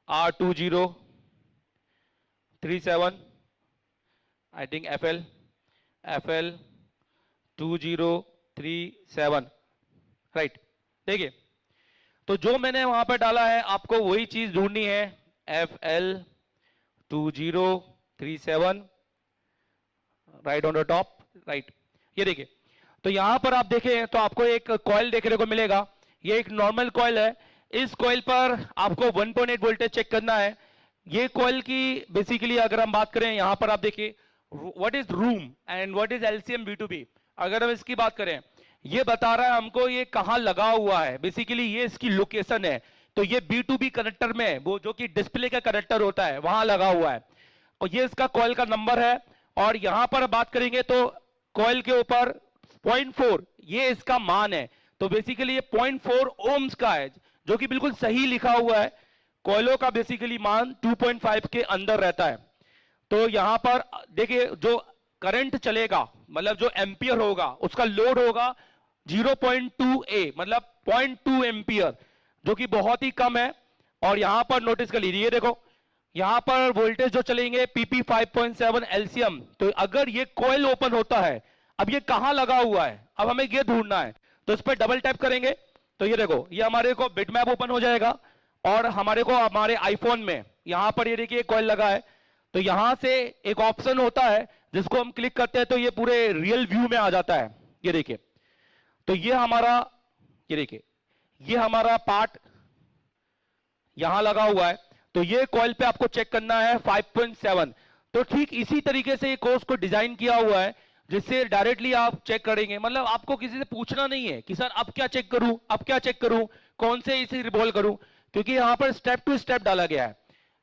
R2037, I think FL 2037, right. देखिए, तो जो मैंने वहां पर डाला है आपको वही चीज ढूंढनी है, FL 2037, right on the top, right. ये देखिए, तो यहां पर आप देखें तो आपको एक कॉइल देखने को मिलेगा। ये एक नॉर्मल कॉइल है। इस कॉइल पर आपको 1.8 वोल्टेज चेक करना है। ये कॉइल की बेसिकली अगर हम बात करें, यहां पर आप देखिए what is room and what is LCM B2B। अगर हम इसकी बात करें, ये बता रहा है हमको ये कहां लगा हुआ है, बेसिकली ये इसकी लोकेशन है। तो ये B2B कनेक्टर में, वो जो कि डिस्प्ले का कनेक्टर होता है, वहां लगा हुआ है। और ये इसका कॉइल का नंबर है। और यहां पर बात करेंगे तो कॉइल के ऊपर 0.4 ये इसका मान है। तो बेसिकली ये 0.4 ओम्स का है, जो कि बिल्कुल सही लिखा हुआ है। कॉइलों का बेसिकली मान 2.5 के अंदर रहता है। तो यहां पर देखिए, जो करंट चलेगा, मतलब जो एम्पियर होगा, उसका लोड होगा 0.2A, मतलब 0.2 एम्पियर, जो कि बहुत ही कम है। और यहां पर नोटिस कर लीजिए, ये देखो यहां पर वोल्टेज जो चलेंगे PP 5.7 LCM। तो अगर ये कॉइल ओपन होता है, अब ये कहां लगा हुआ है, अब हमें ये ढूंढना है। तो इस पर डबल टैप करेंगे तो ये देखो, ये हमारे को बिटमैप ओपन हो जाएगा। और हमारे को हमारे आईफोन में यहां पर ये देखिए कॉइल लगा है। तो यहां से एक ऑप्शन होता है जिसको हम क्लिक करते हैं तो ये पूरे रियल व्यू में आ जाता है। ये देखिए, तो ये हमारा, ये देखिए ये हमारा पार्ट यहां लगा हुआ है। तो ये कॉइल पे आपको चेक करना है 5.7। तो ठीक इसी तरीके से ये कोर्स को डिजाइन किया हुआ है, जिससे डायरेक्टली आप चेक करेंगे। मतलब आपको किसी से पूछना नहीं है कि सर अब क्या चेक करूं, अब क्या चेक करूं, कौन से इसे रिवॉल्व करूं, क्योंकि यहां पर स्टेप टू स्टेप डाला गया है।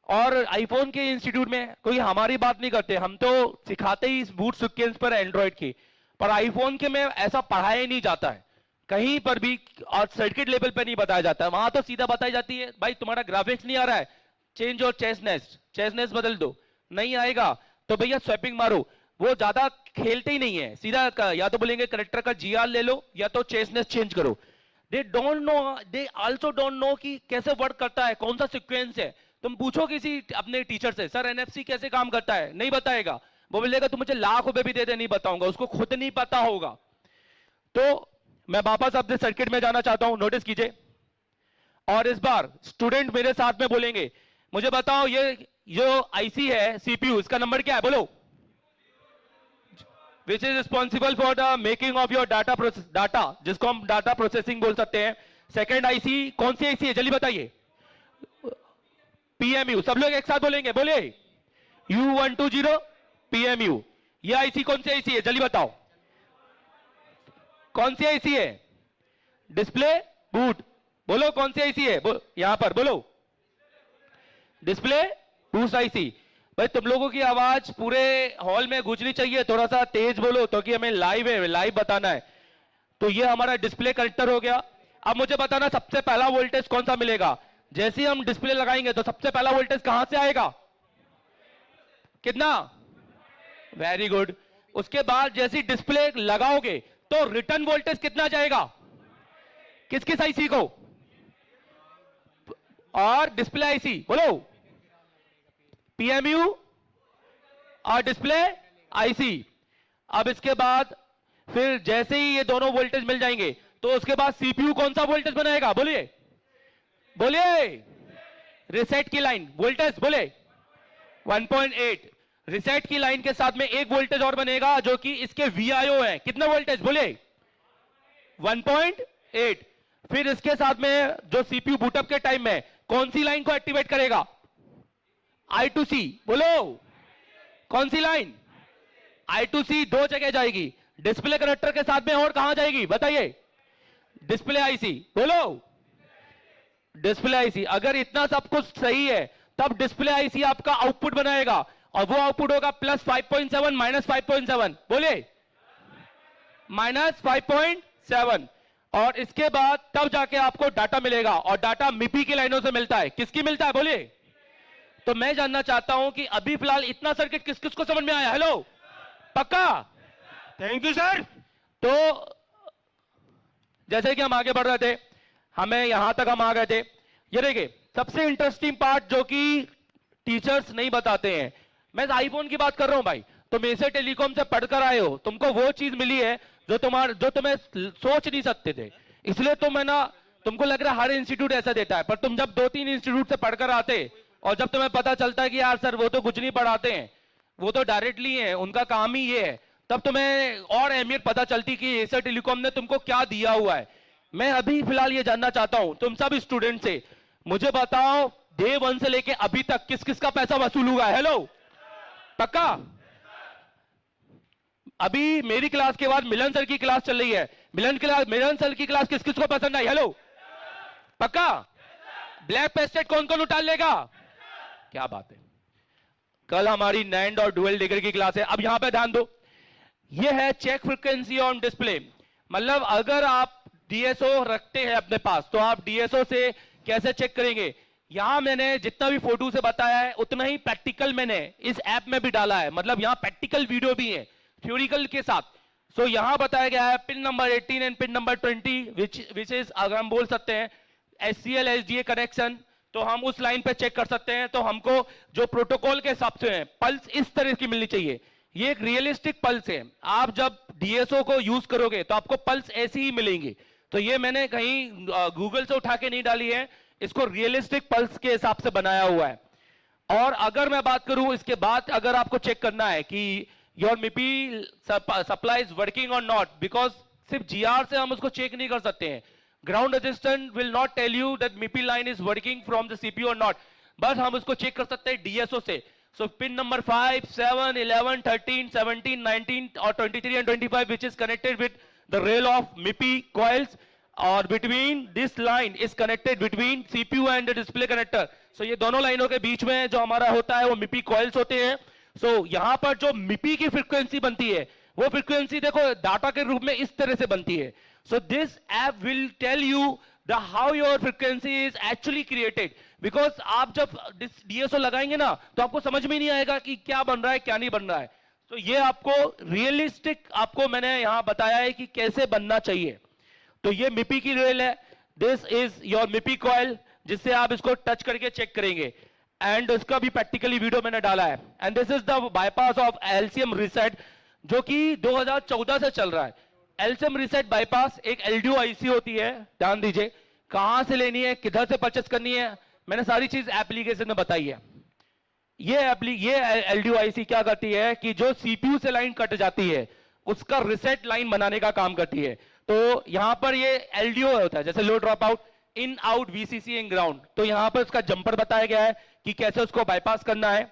और आईफोन के इंस्टीट्यूट में कोई हमारी बात नहीं करते, हम तो सिखाते ही इस बूट सीक्वेंस पर एंड्रॉइड की, पर आईफोन के में ऐसा पढ़ाया ही नहीं जाता है कहीं पर भी, और सर्किट लेवल पे नहीं बताया जाता है। वहां तो सीधा बताई जाती है, भाई तुम्हारा ग्राफिक्स नहीं आ रहा है, चेंज और चेसनेस बदल दो, नहीं आएगा तो भैया स्वैपिंग मारो। वो ज्यादा खेलते ही नहीं है, सीधा या तो बोलेंगे करेक्टर का GR ले लो या तो चेसनेस चेंज करो। They don't know, they also don't know कि कैसे वर्क करता है, कौन सा सीक्वेंस है। तुम पूछो किसी अपने टीचर से, सर NFC कैसे काम करता है, नहीं बताएगा। वो बोलेगा तुम मुझे लाख रुपए भी दे दे, नहीं बताऊंगा, उसको खुद नहीं पता होगा। तो मैं वापस अपने सर्किट में जाना चाहता हूं, नोटिस कीजिए। और इस बार स्टूडेंट मेरे साथ में बोलेंगे, मुझे बताओ ये जो आईसी है सीपीयू, इसका नंबर क्या है बोलो? Which is responsible for the making of your data, जिसको हम डाटा प्रोसेसिंग बोल सकते हैं। सेकेंड आईसी कौन सी आईसी है जल्दी बताइए? पीएमयू। सब लोग एक साथ बोलेंगे, बोलिए U120 पीएमयू। ये आईसी कौन सी आईसी है जल्दी बताओ? कौन सी आईसी है? Display boot. बोलो कौन सी आईसी है? यहां पर बोलो डिस्प्ले बूस्ट आईसी। भाई तुम लोगों की आवाज पूरे हॉल में गूंजनी चाहिए, थोड़ा सा तेज बोलो तो कि हमें लाइव है, लाइव बताना है। तो ये हमारा डिस्प्ले कनेक्टर हो गया। अब मुझे बताना सबसे पहला वोल्टेज कौन सा मिलेगा? जैसे ही हम डिस्प्ले लगाएंगे तो सबसे पहला वोल्टेज कहां से आएगा? कितना? Very good. उसके बाद जैसे डिस्प्ले लगाओगे तो रिटर्न वोल्टेज कितना जाएगा? किस किस आईसी को? और डिस्प्ले आईसी बोलो पीएमयू और डिस्प्ले आईसी। अब इसके बाद फिर जैसे ही ये दोनों वोल्टेज मिल जाएंगे तो उसके बाद सीपीयू कौन सा वोल्टेज बनाएगा? बोलिए बोलिए रिसेट की लाइन वोल्टेज बोले 1.8। रिसेट की लाइन के साथ में एक वोल्टेज और बनेगा जो कि इसके वीआईओ है। कितना वोल्टेज बोले? 1.8। फिर इसके साथ में जो सीपीयू बूटअप के टाइम में कौन सी लाइन को एक्टिवेट करेगा? I2C। बोलो कौन सी लाइन? I2C दो जगह जाएगी, डिस्प्ले कनेक्टर के साथ में और कहां जाएगी बताइए? Display IC. बोलो डिस्प्ले आईसी। अगर इतना सब कुछ सही है तब डिस्प्ले आईसी आपका आउटपुट बनाएगा और वो आउटपुट होगा +5.7 -5.7। बोले -5.7। और इसके बाद तब जाके आपको डाटा मिलेगा और डाटा मिपी की लाइनों से मिलता है। किसकी मिलता है बोलिए? तो मैं जानना चाहता हूं कि अभी फिलहाल इतना सर्किट किस किस को समझ में आया? हेलो पक्का? Thank you sir. तो जैसे कि हम आगे बढ़ रहे थे, हमें यहां तक हम आ गए थे। ये देखिए सबसे इंटरेस्टिंग पार्ट जो कि टीचर्स नहीं बताते हैं, मैं आईफोन की बात कर रहा हूं भाई। तुम ऐसे टेलीकॉम से पढ़कर आए हो, तुमको वो चीज मिली है जो तुम्हें सोच नहीं सकते थे। इसलिए तुमको लग रहा है हर इंस्टीट्यूट ऐसा देता है, पर तुम जब 2-3 इंस्टीट्यूट से पढ़कर आते और जब तुम्हें पता चलता है कि यार सर वो तो कुछ नहीं पढ़ाते हैं, वो तो डायरेक्टली है, उनका काम ही ये है, तब तुम्हें और अहमियत पता चलती कि एशिया टेलीकॉम ने तुमको क्या दिया हुआ है। मैं अभी फिलहाल ये जानना चाहता हूं तुम सब स्टूडेंट से, मुझे बताओ डे 1 से लेके अभी तक किस किस का पैसा वसूल हुआ है? हेलो पक्का? अभी मेरी क्लास के बाद मिलन सर की क्लास चल रही है, मिलन सर की क्लास किस किस को पसंद आई? हेलो पक्का? ब्लैक पेस्टेड कौन कौन उठा लेगा? क्या बात है। कल हमारी नैंड और डुअल डिग्री की क्लास है। अब यहां पे ध्यान दो, ये है चेक फ्रीक्वेंसी ऑन डिस्प्ले। मतलब अगर आप डीएसओ रखते हैं अपने पास तो आप डीएसओ से कैसे चेक करेंगे? यहां मैंने जितना भी फोटो से बताया है उतना ही प्रैक्टिकल मैंने इस ऐप में भी डाला है। मतलब यहां प्रैक्टिकल वीडियो भी है थ्योरिकल के साथ। सो यहां बताया गया है pin number 18 and pin number 20 which is, अगर हम बोल सकते हैं SCL SDA कनेक्शन, तो हम उस लाइन पे चेक कर सकते हैं। तो हमको जो प्रोटोकॉल के हिसाब से है पल्स इस तरह की मिलनी चाहिए। ये एक रियलिस्टिक पल्स है। आप जब डीएसओ को यूज करोगे तो आपको पल्स ऐसी ही मिलेंगी। तो ये मैंने कहीं गूगल से उठा के नहीं डाली है, इसको रियलिस्टिक पल्स के हिसाब से बनाया हुआ है। और अगर मैं बात करूं इसके बाद, अगर आपको चेक करना है कि your MIPI supply is working और नॉट, बिकॉज सिर्फ जीआर से हम उसको चेक नहीं कर सकते हैं। Ground resistance will not tell you that MIPI line is working from the CPU और नॉट, बट हम उसको चेक कर सकते हैं डीएसओ से। सो पिन नंबर 5, 7, 11, 13, 17, 19 और 23 and 25 which is connected with the rail of MIPI coils, और between this line is connected between CPU and the display connector. So ये दोनों लाइनों के बीच में जो हमारा होता है वो MIPI coils होते हैं। So यहां पर जो MIPI की फ्रीक्वेंसी बनती है वो फ्रीक्वेंसी देखो डाटा के रूप में इस तरह से बनती है। So this app will tell you the how your frequency is actually created, because आप जब DSO लगाएंगे ना तो आपको समझ में नहीं आएगा कि क्या बन रहा है क्या नहीं बन रहा है। तो ये आपको रियलिस्टिक आपको मैंने यहां बताया है कि कैसे बनना चाहिए। तो ये MIPI की रेल है, this is your MIPI coil, जिससे आप इसको टच करके चेक करेंगे। एंड उसका भी प्रैक्टिकली वीडियो मैंने डाला है। And this is the bypass of LCM reset, जो कि 2014 से चल रहा है। LCM रीसेट बाईपास एक LDO IC होती है, ध्यान दीजिए। कहां से लेनी है, किधर से परचेस करनी है, मैंने सारी चीज एप्लीकेशन में बताई है। ये LDOIC क्या करती है कि जो CPU से लाइन कट जाती है उसका रिसेट लाइन बनाने का काम करती है। तो यहां पर ये LDO होता है, जैसे low drop out, in out, VCC in ground. तो यहां पर उसका जंपर बताया गया है कि कैसे उसको बाईपास करना है,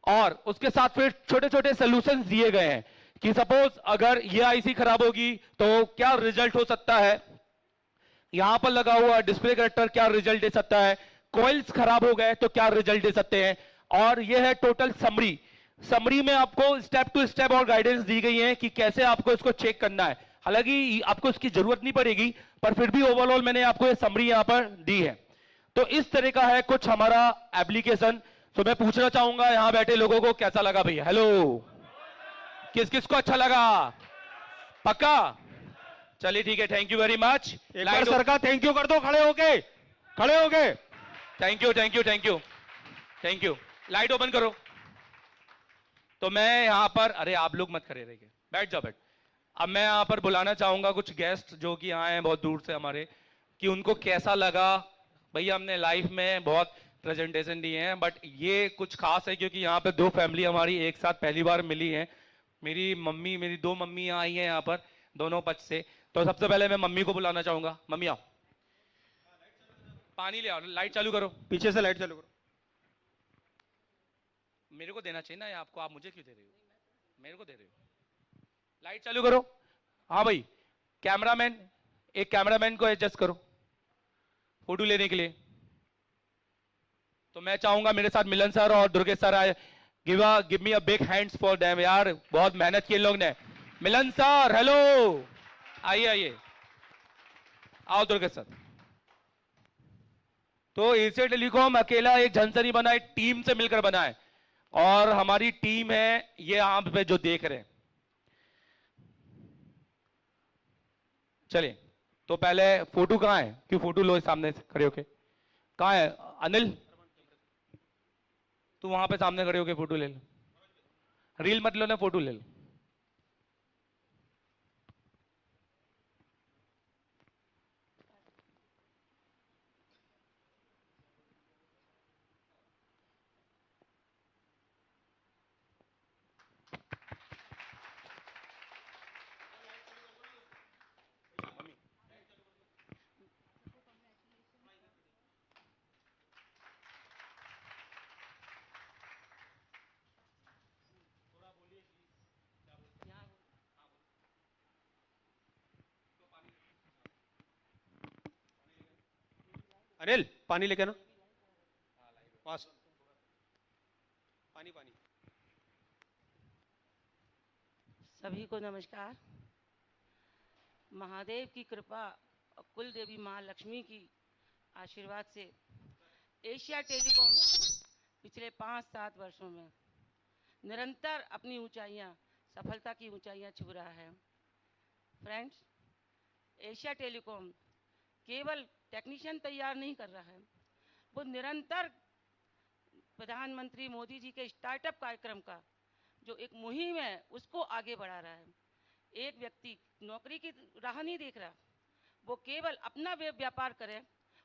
और उसके साथ फिर छोटे छोटे सोल्यूशंस दिए गए हैं कि सपोज अगर ये IC खराब होगी तो क्या रिजल्ट हो सकता है, यहां पर लगा हुआ डिस्प्ले करेक्टर क्या रिजल्ट दे सकता है, कॉइल्स खराब हो गए तो क्या रिजल्ट दे सकते हैं। और यह है टोटल समरी में आपको स्टेप टू स्टेप और गाइडेंस दी गई है कि कैसे आपको इसको चेक करना है। हालांकि आपको इसकी जरूरत नहीं पड़ेगी, पर फिर भी ओवरऑल मैंने आपको ये समरी यहां पर दी है। तो इस तरह का है कुछ हमारा एप्लीकेशन। तो मैं पूछना चाहूंगा यहां बैठे लोगों को कैसा लगा भैया, हेलो, किस किस को अच्छा लगा, पक्का? चलिए ठीक है, थैंक यू वेरी मच। एक बार सर का थैंक यू कर दो, खड़े होके, खड़े होके। Thank you thank you thank you thank you. Light open करो। तो मैं यहां पर, अरे आप लोग मत खड़े रहिए, बैठ जाओ बैठ। अब मैं यहां पर बुलाना चाहूंगा कुछ गेस्ट जो कि आए हैं बहुत दूर से हमारे, कि उनको कैसा लगा। भैया हमने लाइफ में बहुत प्रेजेंटेशन दिए हैं, बट ये कुछ खास है क्योंकि यहाँ पे दो फैमिली हमारी एक साथ पहली बार मिली है। मेरी दो मम्मी आई हैं यहाँ पर दोनों पक्ष से। तो सबसे पहले मैं मम्मी को बुलाना चाहूंगा। मम्मी आओ, पानी ले आओ, लाइट चालू करो। पीछे से लाइट चालू करो। मेरे को देना चाहिए ना, या आपको, आप मुझे क्यों दे रहे हो, मेरे को दे रहे हो। लाइट चालू करो। हाँ भाई, कैमरामैन, एक कैमरामैन को एडजस्ट करो फोटो लेने के लिए। तो मैं चाहूंगा मेरे साथ मिलन सर और दुर्गेश सर आए। Give me a big hands for them यार, बहुत मेहनत की इन लोग ने। मिलन सर हेलो, आइए आइए, आओ दुर्गेश सर। तो एशिया टेलीकॉम अकेला एक झंझट नहीं बना है, टीम से मिलकर बना है। और हमारी टीम है ये आप पे जो देख रहे हैं। चलिए, तो पहले फोटो कहां है, क्यों फोटो लो सामने से खड़े होके, कहां है अनिल, तू वहां पे सामने खड़े होके फोटो ले लो। रील मत लो ना, फोटो ले लो। अनिल पानी लेके ना, पास पानी पानी। सभी को नमस्कार। महादेव की कृपा और कुल देवी माँ लक्ष्मी की आशीर्वाद से एशिया टेलीकॉम पिछले 5-7 वर्षों में निरंतर अपनी ऊंचाइयां, सफलता की ऊंचाइयां छू रहा है। फ्रेंड्स, एशिया टेलीकॉम केवल टेक्नीशियन तैयार नहीं कर रहा है, वो निरंतर प्रधानमंत्री मोदी जी के स्टार्टअप कार्यक्रम का जो एक मुहिम है उसको आगे बढ़ा रहा है। एक व्यक्ति नौकरी की राह नहीं देख रहा, वो केवल अपना व्यापार करे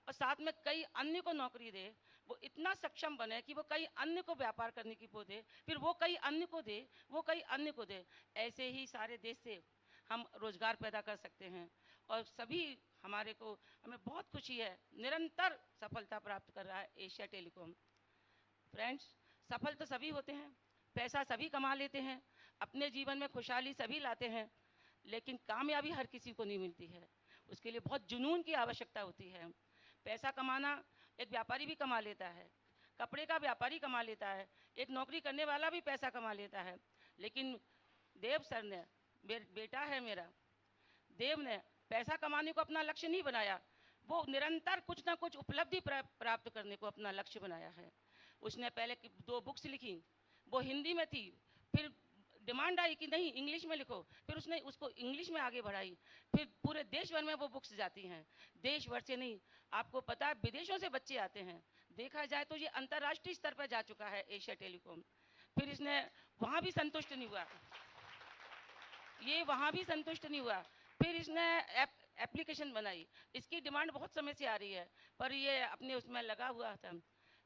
और साथ में कई अन्य को नौकरी दे। वो इतना सक्षम बने कि वो कई अन्य को व्यापार करने की वो दे, फिर वो कई अन्य को दे, वो कई अन्य को दे। ऐसे ही सारे देश से हम रोजगार पैदा कर सकते हैं। और सभी हमें बहुत खुशी है, निरंतर सफलता प्राप्त कर रहा है एशिया टेलीकॉम। फ्रेंड्स, सफल तो सभी होते हैं, पैसा सभी कमा लेते हैं, अपने जीवन में खुशहाली सभी लाते हैं, लेकिन कामयाबी हर किसी को नहीं मिलती है। उसके लिए बहुत जुनून की आवश्यकता होती है। पैसा कमाना एक व्यापारी भी कमा लेता है, कपड़े का व्यापारी कमा लेता है, एक नौकरी करने वाला भी पैसा कमा लेता है। लेकिन देव सर ने, बेटा है मेरा, देव ने पैसा कमाने को अपना लक्ष्य नहीं बनाया, वो निरंतर कुछ ना कुछ उपलब्धि प्राप्त करने को अपना लक्ष्य बनाया है। उसने पहले 2 बुक्स लिखी, वो हिंदी में थी, फिर डिमांड आई कि नहीं इंग्लिश में लिखो, फिर उसने उसको इंग्लिश में आगे बढ़ाई, फिर पूरे देश भर में वो बुक्स जाती हैं। देश भर से नहीं, आपको पता है विदेशों से बच्चे आते हैं। देखा जाए तो ये अंतर्राष्ट्रीय स्तर पर जा चुका है एशिया टेलीकॉम। फिर इसने वहाँ भी संतुष्ट नहीं हुआ, ये वहाँ भी संतुष्ट नहीं हुआ, फिर इसने एप्लीकेशन बनाई। इसकी डिमांड बहुत समय से आ रही है, पर ये अपने उसमें लगा हुआ था।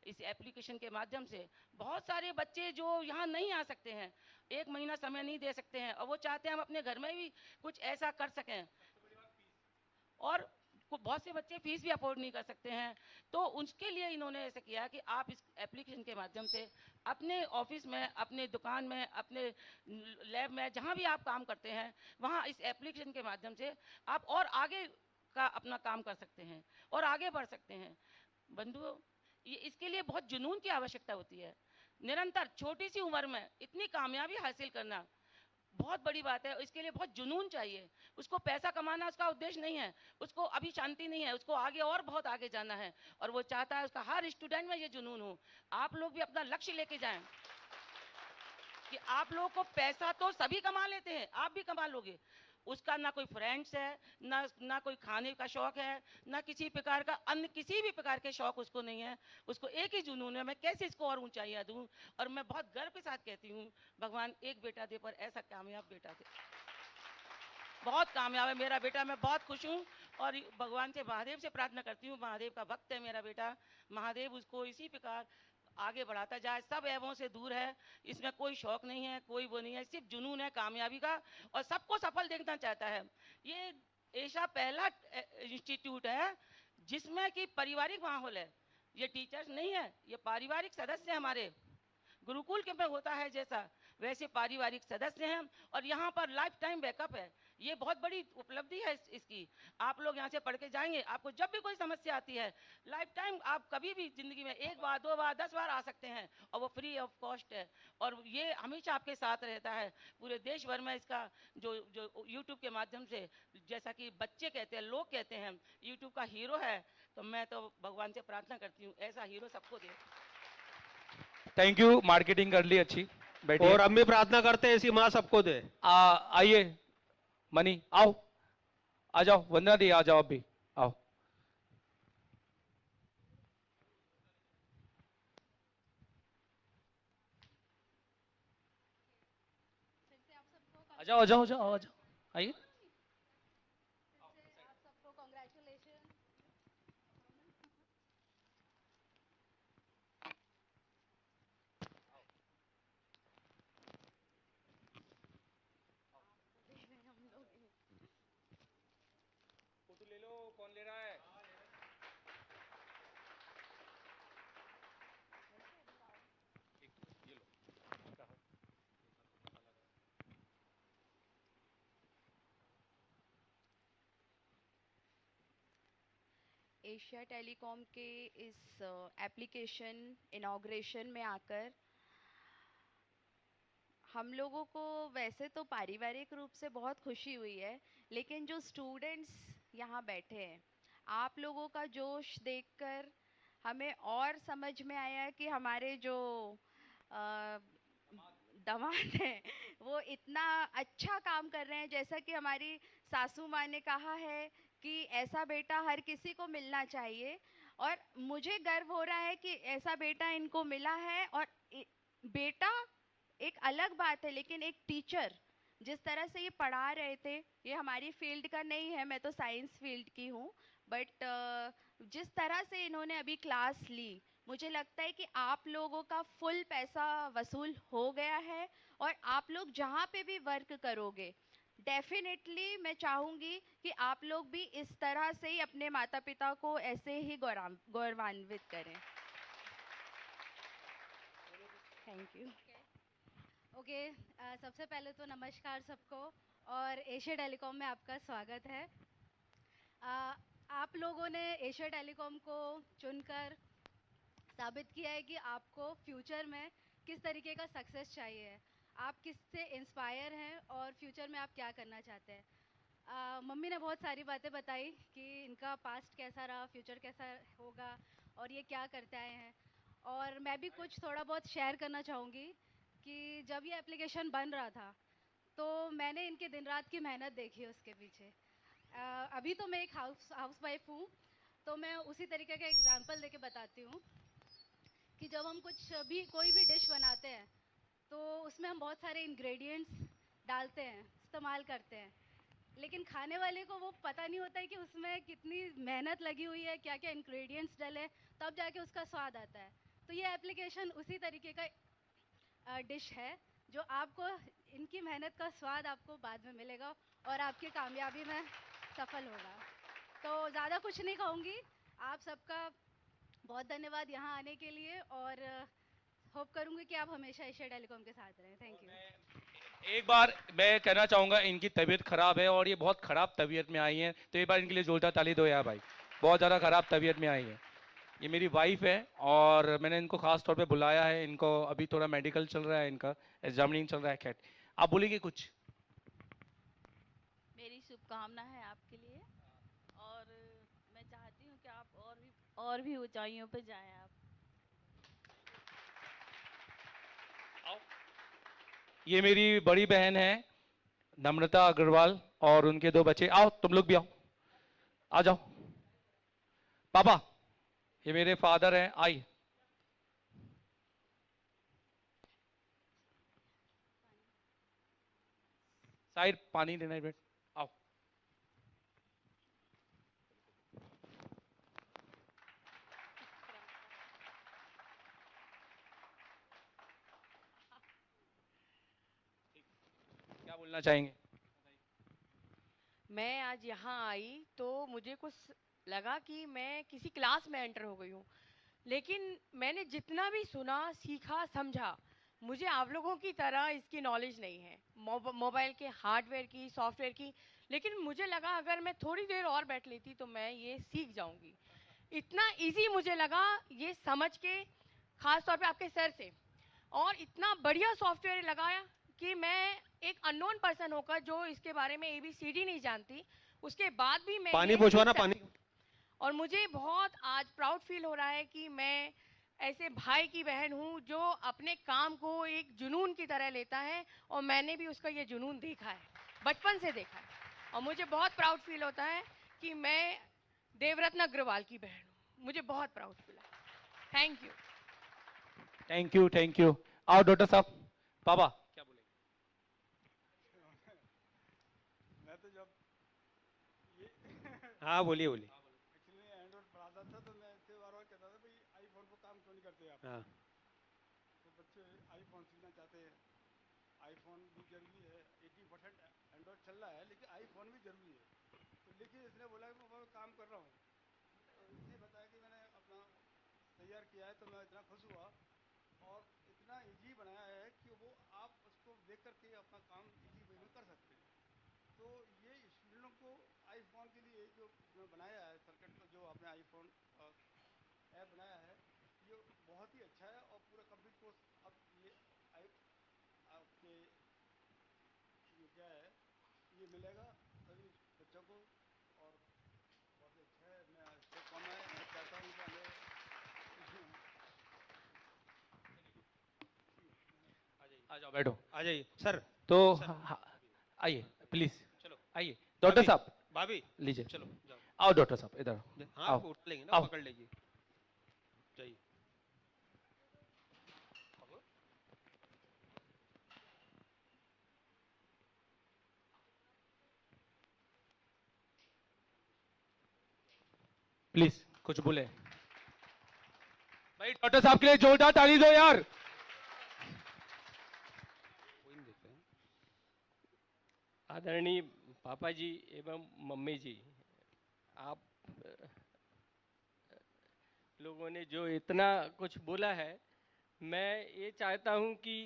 इस एप्लीकेशन के माध्यम से बहुत सारे बच्चे जो यहाँ नहीं आ सकते हैं, 1 महीना समय नहीं दे सकते हैं, और वो चाहते हैं हम अपने घर में भी कुछ ऐसा कर सकें, और बहुत से बच्चे फीस भी अफोर्ड नहीं कर सकते हैं। तो उसके लिए इन्होंने ऐसा किया कि आप इस एप्लीकेशन के माध्यम से अपने ऑफिस में, अपने दुकान में, अपने लैब में, जहाँ भी आप काम करते हैं, वहाँ इस एप्लीकेशन के माध्यम से आप और आगे का अपना काम कर सकते हैं और आगे बढ़ सकते हैं। बंधुओं, ये इसके लिए बहुत जुनून की आवश्यकता होती है। निरंतर छोटी सी उम्र में इतनी कामयाबी हासिल करना बहुत बड़ी बात है। इसके लिए बहुत जुनून चाहिए। उसको पैसा कमाना उसका उद्देश्य नहीं है, उसको अभी शांति नहीं है, उसको आगे और बहुत आगे जाना है, और वो चाहता है उसका हर स्टूडेंट में ये जुनून हो। आप लोग भी अपना लक्ष्य लेके जाएं कि आप लोगों को पैसा तो सभी कमा लेते हैं, आप भी कमा लोगे। उसका ना कोई फ्रेंड्स है, ना कोई खाने का शौक है, ना किसी प्रकार का अन्य किसी भी प्रकार के शौक उसको नहीं है। उसको एक ही जुनून है, मैं कैसे इसको और ऊंचाइयां दूं। और मैं बहुत गर्व के साथ कहती हूँ, भगवान एक बेटा दे, पर ऐसा कामयाब बेटा दे। बहुत कामयाब है मेरा बेटा, मैं बहुत खुश हूँ। और भगवान से, महादेव से प्रार्थना करती हूँ, महादेव का भक्त है मेरा बेटा, महादेव उसको इसी प्रकार आगे बढ़ाता जाए, सब ऐबों से दूर है। इसमें कोई शौक नहीं है, कोई वो नहीं है, सिर्फ जुनून है कामयाबी का, और सबको सफल देखना चाहता है। ये ऐसा पहला इंस्टीट्यूट है जिसमें कि पारिवारिक माहौल है। ये टीचर्स नहीं है, ये पारिवारिक सदस्य हैं हमारे। गुरुकुल के में होता है जैसा, वैसे पारिवारिक सदस्य हैं, और यहाँ पर लाइफ टाइम बैकअप है। ये बहुत बड़ी उपलब्धि है इसकी। आप लोग यहाँ से पढ़ के जाएंगे, आपको जब भी कोई समस्या आती है, लाइफ टाइम आप कभी भी जिंदगी में 1 बार 2 बार 10 बार आ सकते हैं, और वो फ्री ऑफ कॉस्ट है, और ये हमेशा आपके साथ रहता है। पूरे देश भर में इसका जो यूट्यूब के माध्यम से, जैसा कि बच्चे कहते हैं, लोग कहते हैं यूट्यूब का हीरो है, तो मैं तो भगवान से प्रार्थना करती हूँ ऐसा हीरो सबको दे। थैंक यू, मार्केटिंग कर ली अच्छी। बैठिए। और हम भी प्रार्थना करते हैं ऐसी माँ सबको दे। आइए मनी, आओ, आ जाओ, वंदना दी, आ जाओ, अभी आओ। आ जाओ, आ जाओ, आ जाओ, आ जाओ, आइए। आप सबको कांग्रेचुलेशन। फोटो ले लो, कौन ले रहा है? ये लो। एशिया टेलीकॉम के इस एप्लीकेशन इनॉग्रेशन में आकर हम लोगों को वैसे तो पारिवारिक रूप से बहुत खुशी हुई है, लेकिन जो स्टूडेंट्स यहाँ बैठे हैं, आप लोगों का जोश देखकर हमें और समझ में आया कि हमारे जो अ, दामाद हैं वो इतना अच्छा काम कर रहे हैं। जैसा कि हमारी सासू माँ ने कहा है कि ऐसा बेटा हर किसी को मिलना चाहिए, और मुझे गर्व हो रहा है कि ऐसा बेटा इनको मिला है। और बेटा एक अलग बात है, लेकिन एक टीचर जिस तरह से ये पढ़ा रहे थे, ये हमारी फील्ड का नहीं है, मैं तो साइंस फील्ड की हूँ, बट जिस तरह से इन्होंने अभी क्लास ली, मुझे लगता है कि आप लोगों का फुल पैसा वसूल हो गया है। और आप लोग जहाँ पे भी वर्क करोगे, डेफिनेटली मैं चाहूँगी कि आप लोग भी इस तरह से ही अपने माता पिता को ऐसे ही गौरवान्वित करें। Thank you. ओके, सबसे पहले तो नमस्कार सबको, और एशिया टेलीकॉम में आपका स्वागत है। आप लोगों ने एशिया टेलीकॉम को चुनकर साबित किया है कि आपको फ्यूचर में किस तरीके का सक्सेस चाहिए है, आप किससे इंस्पायर हैं और फ्यूचर में आप क्या करना चाहते हैं। मम्मी ने बहुत सारी बातें बताई कि इनका पास्ट कैसा रहा, फ्यूचर कैसा होगा, और ये क्या करते आए हैं। और मैं भी कुछ थोड़ा बहुत शेयर करना चाहूँगी कि जब ये एप्लीकेशन बन रहा था तो मैंने इनके दिन रात की मेहनत देखी उसके पीछे। अभी तो मैं एक हाउसवाइफ हूँ, तो मैं उसी तरीके का एग्जांपल देके बताती हूँ कि जब हम कोई भी डिश बनाते हैं तो उसमें हम बहुत सारे इंग्रेडिएंट्स डालते हैं, इस्तेमाल करते हैं। लेकिन खाने वाले को वो पता नहीं होता है कि उसमें कितनी मेहनत लगी हुई है, क्या क्या इंग्रेडिएंट्स डले, तब जाके उसका स्वाद आता है। तो ये एप्लीकेशन उसी तरीके का डिश है जो आपको इनकी मेहनत का स्वाद आपको बाद में मिलेगा और आपकी कामयाबी में सफल होगा। तो ज़्यादा कुछ नहीं कहूँगी, आप सबका बहुत धन्यवाद यहाँ आने के लिए, और होप करूँगी कि आप हमेशा एशिया टेलीकॉम के साथ रहें। Thank you. एक बार मैं कहना चाहूंगा, इनकी तबीयत खराब है और ये बहुत खराब तबीयत में आई है, तो एक बार इनके लिए जोरदार ताली दो यार भाई। बहुत ज़्यादा खराब तबीयत में आई है। ये मेरी वाइफ है और मैंने इनको खास तौर पे बुलाया है। इनको अभी थोड़ा मेडिकल चल रहा है, इनका एग्जामिनिंग चल रहा है। खैर, आप बोलेंगे कुछ? मेरी शुभकामना है आपके लिए, और मैं चाहती हूँ कि आप और भी ऊंचाइयों पे जाएं आप। ये मेरी बड़ी बहन है नम्रता अग्रवाल और उनके 2 बच्चे। आओ तुम लोग भी आओ, आ जाओ। पापा, ये मेरे फादर हैं, आई। साइड पानी लेना है बेट, आओ। क्या बोलना चाहेंगे? मैं आज यहाँ आई तो मुझे कुछ लगा कि मैं किसी क्लास में एंटर हो गई हूँ, लेकिन मैंने जितना भी सुना, सीखा, समझा, मुझे आप लोगों की तरह इसकी नॉलेज नहीं है, मोबाइल के हार्डवेयर की, सॉफ्टवेयर की। लेकिन मुझे लगा अगर मैं थोड़ी देर और बैठ लेती तो मैं ये सीख जाऊंगी। इतना इजी मुझे लगा ये समझ के, खास तौर पे आपके सर से, और इतना बढ़िया सॉफ्टवेयर लगाया कि मैं एक अननोन पर्सन होकर जो इसके बारे में ABCD नहीं जानती, उसके बाद भी मैं पानी ये पहुंचवाना, सीख सकती पानी। हूँ। और मुझे बहुत आज प्राउड फील हो रहा है कि मैं ऐसे भाई की बहन हूँ जो अपने काम को एक जुनून की तरह लेता है, और मैंने भी उसका ये जुनून देखा है, बचपन से देखा है, और मुझे बहुत प्राउड फील होता है कि मैं देवरत्न अग्रवाल की बहन हूँ। मुझे बहुत प्राउड फील है। Thank you. Thank you, thank you. आओ डॉक्टर साहब। पापा क्या बोलेंगे? मैं तो जब ये हाँ बोलिए बोलिए। एक्चुअली एंड्रॉइड पढ़ाता था तो मैं इससे बार बार कहता था भाई आईफोन पर काम क्यों नहीं करते आप। हाँ तो बच्चे आईफोन सीखना चाहते हैं, आईफोन भी जरूरी है। 80% एंड्रॉइड चल रहा है लेकिन आईफोन भी जरूरी है। तो लेकिन इसने बोला कि मैं काम कर रहा हूँ, तो इसने बताया कि मैंने अपना तैयार किया है, तो मैं इतना खुश हुआ और इतना इजी बनाया है कि वो आप उसको देख करके अपना काम इजी वे में कर सकते हैं। तो ये स्टूडेंटों को आईफोन के लिए जो बनाया है सर्किट, जो आपने आईफोन ऐप बनाया है, ये बहुत ही अच्छा है। और पूरा कंप्लीट कोर्स अब ये आपके ये क्या है, ये मिलेगा सभी बच्चों को, और बहुत ही अच्छा है। मैं इससे कम है, मैं चाहता हूँ कि हमें आ जाओ, बैठो। आ जाइए सर। तो सर। आइए प्लीज, चलो आइए डॉक्टर भाभी, साहब, भाभी लीजिए। चलो जाओ। आओ डॉक्टर साहब, इधर आओ। हाँ आओ, उठ लेंगे ना, आओ। पकड़ लेंगे। जाइए। प्लीज कुछ बोले भाई। डॉक्टर साहब के लिए जोरदार ताली दो यार। कोई नहीं देखते हैं। आदरणीय पापा जी एवं मम्मी जी, आप लोगों ने जो इतना कुछ बोला है, मैं ये चाहता हूं कि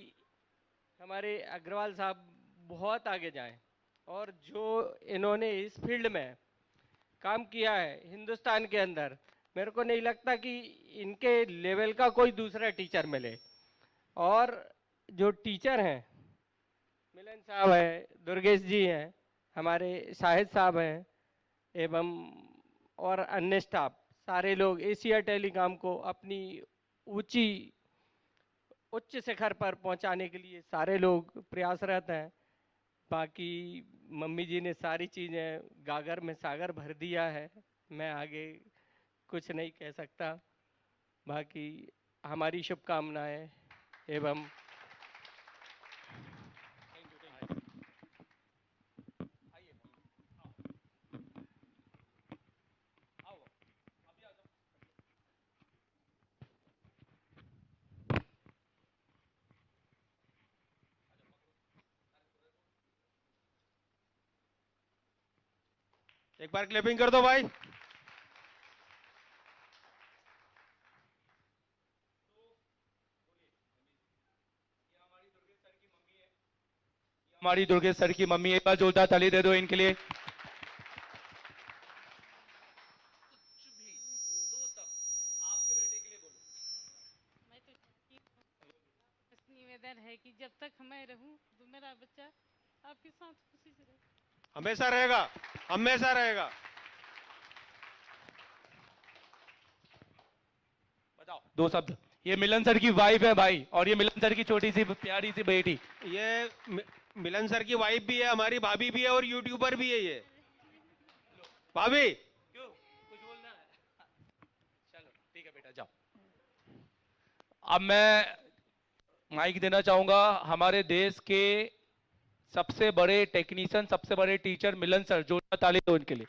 हमारे अग्रवाल साहब बहुत आगे जाएं, और जो इन्होंने इस फील्ड में काम किया है हिंदुस्तान के अंदर, मेरे को नहीं लगता कि इनके लेवल का कोई दूसरा टीचर मिले। और जो टीचर हैं, मिलन साहब हैं, दुर्गेश जी हैं, हमारे शाहिद साहब हैं, एवं और अन्य स्टाफ, सारे लोग एशिया टेलीकॉम को अपनी उच्च शिखर पर पहुंचाने के लिए सारे लोग प्रयासरत हैं। बाकी मम्मी जी ने सारी चीज़ें गागर में सागर भर दिया है, मैं आगे कुछ नहीं कह सकता। बाकी हमारी शुभकामनाएं एवं एक बार क्लैपिंग कर दो भाई। हमारी दुर्गेश सर की मम्मी, एक बार जोरदार ताली दे दो इनके लिए। बस निवेदन है कि जब तक मैं रहूं तो मेरा बच्चा आपके साथ खुशी से रहे। हमेशा रहेगा, हमेशा रहेगा। बताओ दो शब्द। ये मिलन सर की वाइफ है भाई, और ये मिलन सर की छोटी सी प्यारी सी बेटी। ये मिलन सर की वाइफ भी है, हमारी भाभी भी है और यूट्यूबर भी है ये। भाभी क्यों कुछ बोलना है? चलो ठीक है बेटा जाओ। अब मैं माइक देना चाहूंगा हमारे देश के सबसे बड़े टेक्नीशियन, सबसे बड़े टीचर मिलन सर, जोरदार ताली दो इनके लिए।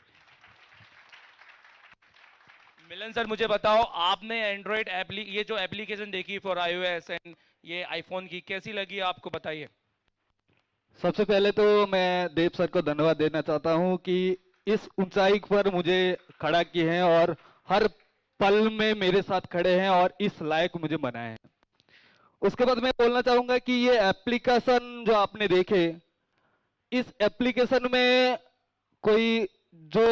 मिलन सर मुझे बताओ, आपने एंड्रॉइड ये जो एप्लीकेशन देखी फॉर iOS एंड ये आईफोन की, कैसी लगी आपको, बताइए। सबसे पहले तो मैं देव सर को धन्यवाद देना चाहता हूं कि इस ऊंचाई पर मुझे खड़ा किए हैं और हर पल में मेरे साथ खड़े हैं और इस लायक मुझे बनाए हैं। उसके बाद मैं बोलना चाहूंगा कि ये एप्लीकेशन जो आपने देखे, इस एप्लीकेशन में कोई जो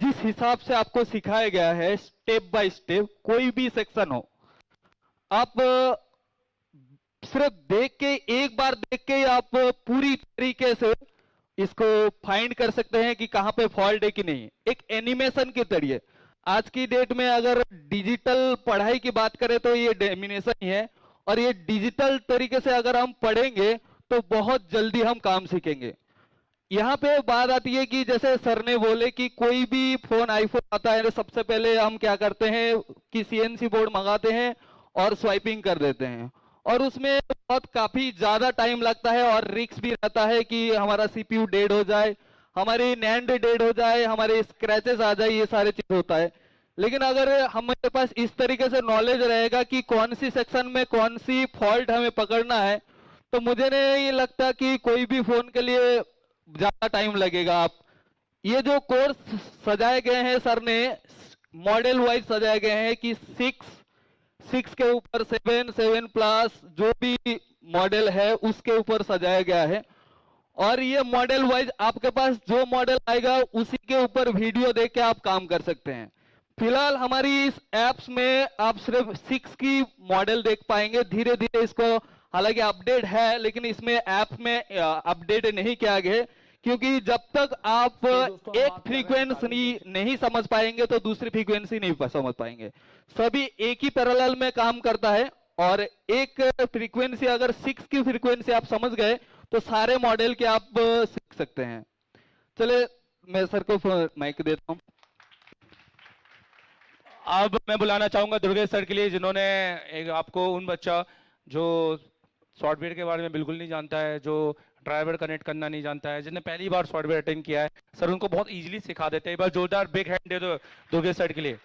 जिस हिसाब से आपको सिखाया गया है स्टेप बाय स्टेप, कोई भी सेक्शन हो, आप सिर्फ देख के, एक बार देख के आप पूरी तरीके से इसको फाइंड कर सकते हैं कि कहां पे फॉल्ट है कि नहीं। एक एनिमेशन के जरिए, आज की डेट में अगर डिजिटल पढ़ाई की बात करें तो ये एनिमेशन ही है, और ये डिजिटल तरीके से अगर हम पढ़ेंगे तो बहुत जल्दी हम काम सीखेंगे। यहाँ पे बात आती है कि जैसे सर ने बोले कि कोई भी फोन आईफोन आता है तो सबसे पहले हम क्या करते हैं कि सीएनसी बोर्ड मंगाते हैं और स्वाइपिंग कर देते हैं, और उसमें बहुत काफी ज्यादा टाइम लगता है और रिस्क भी रहता है कि हमारा सीपीयू डेड हो जाए, हमारी नैंड डेड हो जाए, हमारे स्क्रैचेस आ जाए, ये सारे चीज होता है। लेकिन अगर हमारे पास इस तरीके से नॉलेज रहेगा कि कौन सी सेक्शन में कौन सी फॉल्ट हमें पकड़ना है, तो मुझे नहीं लगता कि कोई भी फोन के लिए ज्यादा टाइम लगेगा। आप ये जो कोर्स सजाए गए हैं सर ने, मॉडल वाइज सजाए गए हैं कि 6 के ऊपर 7 प्लस जो भी मॉडल है उसके ऊपर सजाया गया है, और ये मॉडल वाइज आपके पास जो मॉडल आएगा उसी के ऊपर वीडियो देख के आप काम कर सकते हैं। फिलहाल हमारी इस एप्स में आप सिर्फ 6 की मॉडल देख पाएंगे। धीरे धीरे इसको, हालांकि अपडेट है लेकिन इसमें ऐप में अपडेट नहीं किया गया, क्योंकि जब तक आप एक फ्रीक्वेंसी नहीं समझ पाएंगे तो दूसरी फ्रीक्वेंसी नहीं समझ पाएंगे। सभी एक ही पैरेलल में काम करता है, और एक फ्रीक्वेंसी अगर 6 की फ्रीक्वेंसी आप समझ गए तो सारे मॉडल के आप सीख सकते हैं। चले मैं सर को माइक देता हूं। अब मैं बुलाना चाहूंगा दुर्गेश सर के लिए, जिन्होंने एक आपको उन बच्चा जो सॉफ्टवेयर के बारे में बिल्कुल नहीं जानता है, जो ड्राइवर कनेक्ट करना नहीं जानता है, जिन्हें पहली बार सॉफ्टवेयर अटेंड किया है, सर उनको बहुत इजीली सिखा देते हैं। एक बार जोरदार बिग हैंड दे दो दुर्गेश सर के लिए।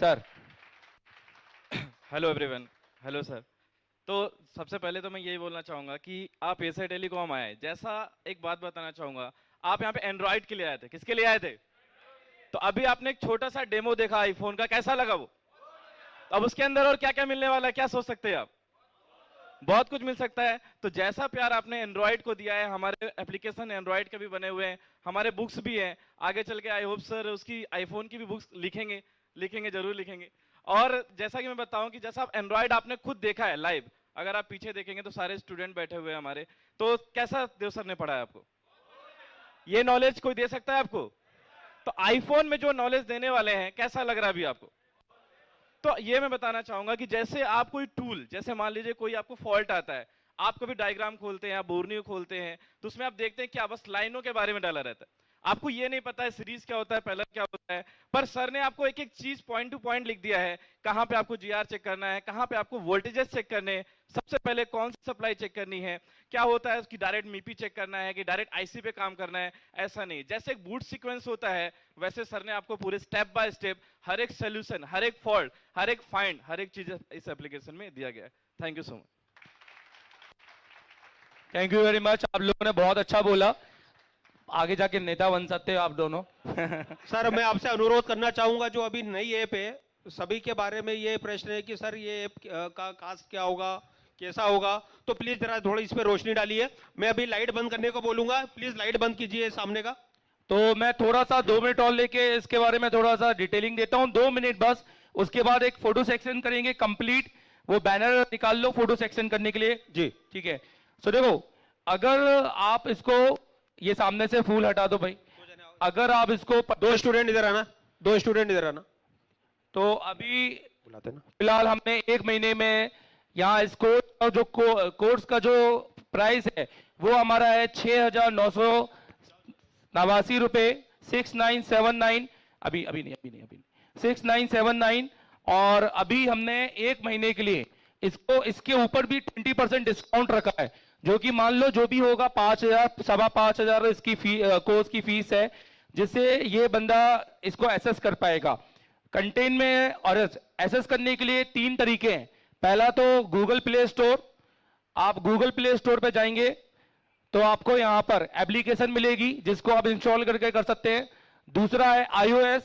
Sir hello everyone. Hello sir. तो सबसे पहले तो मैं यही बोलना चाहूंगा कि आप एशिया टेलीकॉम आए, जैसा एक बात बताना चाहूंगा, आप यहाँ पे एंड्रॉइड के लिए आए थे। किसके लिए आए थे? तो अभी आपने एक छोटा सा डेमो देखा आईफोन का, कैसा लगा वो? अब उसके अंदर और क्या क्या मिलने वाला है, क्या सोच सकते हैं आप? बहुत कुछ मिल सकता है। तो जैसा प्यार आपने एंड्रॉइड को दिया है, हमारे एप्लीकेशन एंड्रॉइड के भी बने हुए हैं, हमारे बुक्स भी हैं। आगे चल के आई होप सर उसकी आईफोन की भी बुक्स लिखेंगे जरूर लिखेंगे। और जैसा कि मैं बताऊं कि जैसा आप एंड्रॉइड आपने खुद देखा है लाइव, अगर आप पीछे देखेंगे तो सारे स्टूडेंट बैठे हुए हैं हमारे, तो कैसा देव सर ने पढ़ाया आपको? ये नॉलेज कोई दे सकता है आपको? तो आईफोन में जो नॉलेज देने वाले हैं, कैसा लग रहा है अभी आपको? तो ये मैं बताना चाहूंगा कि जैसे आप कोई टूल, जैसे मान लीजिए कोई आपको फॉल्ट आता है, आप कभी डायग्राम खोलते हैं, आप बोर्नियो खोलते हैं, तो उसमें आप देखते हैं क्या बस लाइनों के बारे में डाला रहता है। आपको ये नहीं पता है सीरीज क्या होता है, पैरेलल क्या होता है, पर सर ने आपको एक एक चीज पॉइंट टू पॉइंट लिख दिया है। कहां पे आपको जीआर चेक करना है, कहां पे आपको वोल्टेजेस चेक करने हैं, सबसे पहले कौन सी सप्लाई चेक करनी है, क्या होता है उसकी डायरेक्ट मीपी चेक करना है कि डायरेक्ट आईसी पे काम करना है। ऐसा नहीं, जैसे एक बूट सीक्वेंस होता है, वैसे सर ने आपको पूरे स्टेप बाय स्टेप हर एक सोल्यूशन, हर एक फॉल्ट, हर एक फाइंड, हर एक चीज इस एप्लीकेशन में दिया गया है। Thank you so much. Thank you very much. आप लोगों ने बहुत अच्छा बोला। आगे जाके नेता बन सकते हो आप दोनों। सर मैं आपसे अनुरोध करना चाहूंगा, जो अभी नई ऐप है सभी के बारे में ये प्रश्न है कि सर ये ऐप का कास्ट क्या होगा, कैसा होगा, तो प्लीज जरा थोड़ी इस पे रोशनी डालिए। मैं अभी लाइट बंद करने को बोलूंगा, प्लीज लाइट बंद कीजिए सामने का। तो मैं थोड़ा सा 2 मिनट और लेके इसके बारे में थोड़ा सा डिटेलिंग देता हूँ, 2 मिनट बस। उसके बाद एक फोटो सेक्शन करेंगे कंप्लीट, वो बैनर निकाल लो फोटो सेक्शन करने के लिए जी, ठीक है। सो देखो, अगर आप इसको ये सामने से फूल हटा दो भाई, अगर आप इसको 2 स्टूडेंट इधर आना, 2 स्टूडेंट इधर आना। तो अभी बुलाते ना फिलहाल हमने 1 महीने में यहाँ इस कोर्स का जो प्राइस है वो हमारा है 6,989 रुपए, 6979। अभी नहीं 6979। और अभी हमने 1 महीने के लिए इसको इसके ऊपर भी 20% डिस्काउंट रखा है, जो कि मान लो जो भी होगा 5,000 5,500 इसकी कोर्स की फीस है, जिससे ये बंदा इसको एसेस कर पाएगा। कंटेंट में और एसेस करने के लिए 3 तरीके हैं। पहला तो गूगल प्ले स्टोर, आप गूगल प्ले स्टोर पे जाएंगे तो आपको यहां पर एप्लीकेशन मिलेगी जिसको आप इंस्टॉल करके कर सकते हैं। दूसरा है iOS,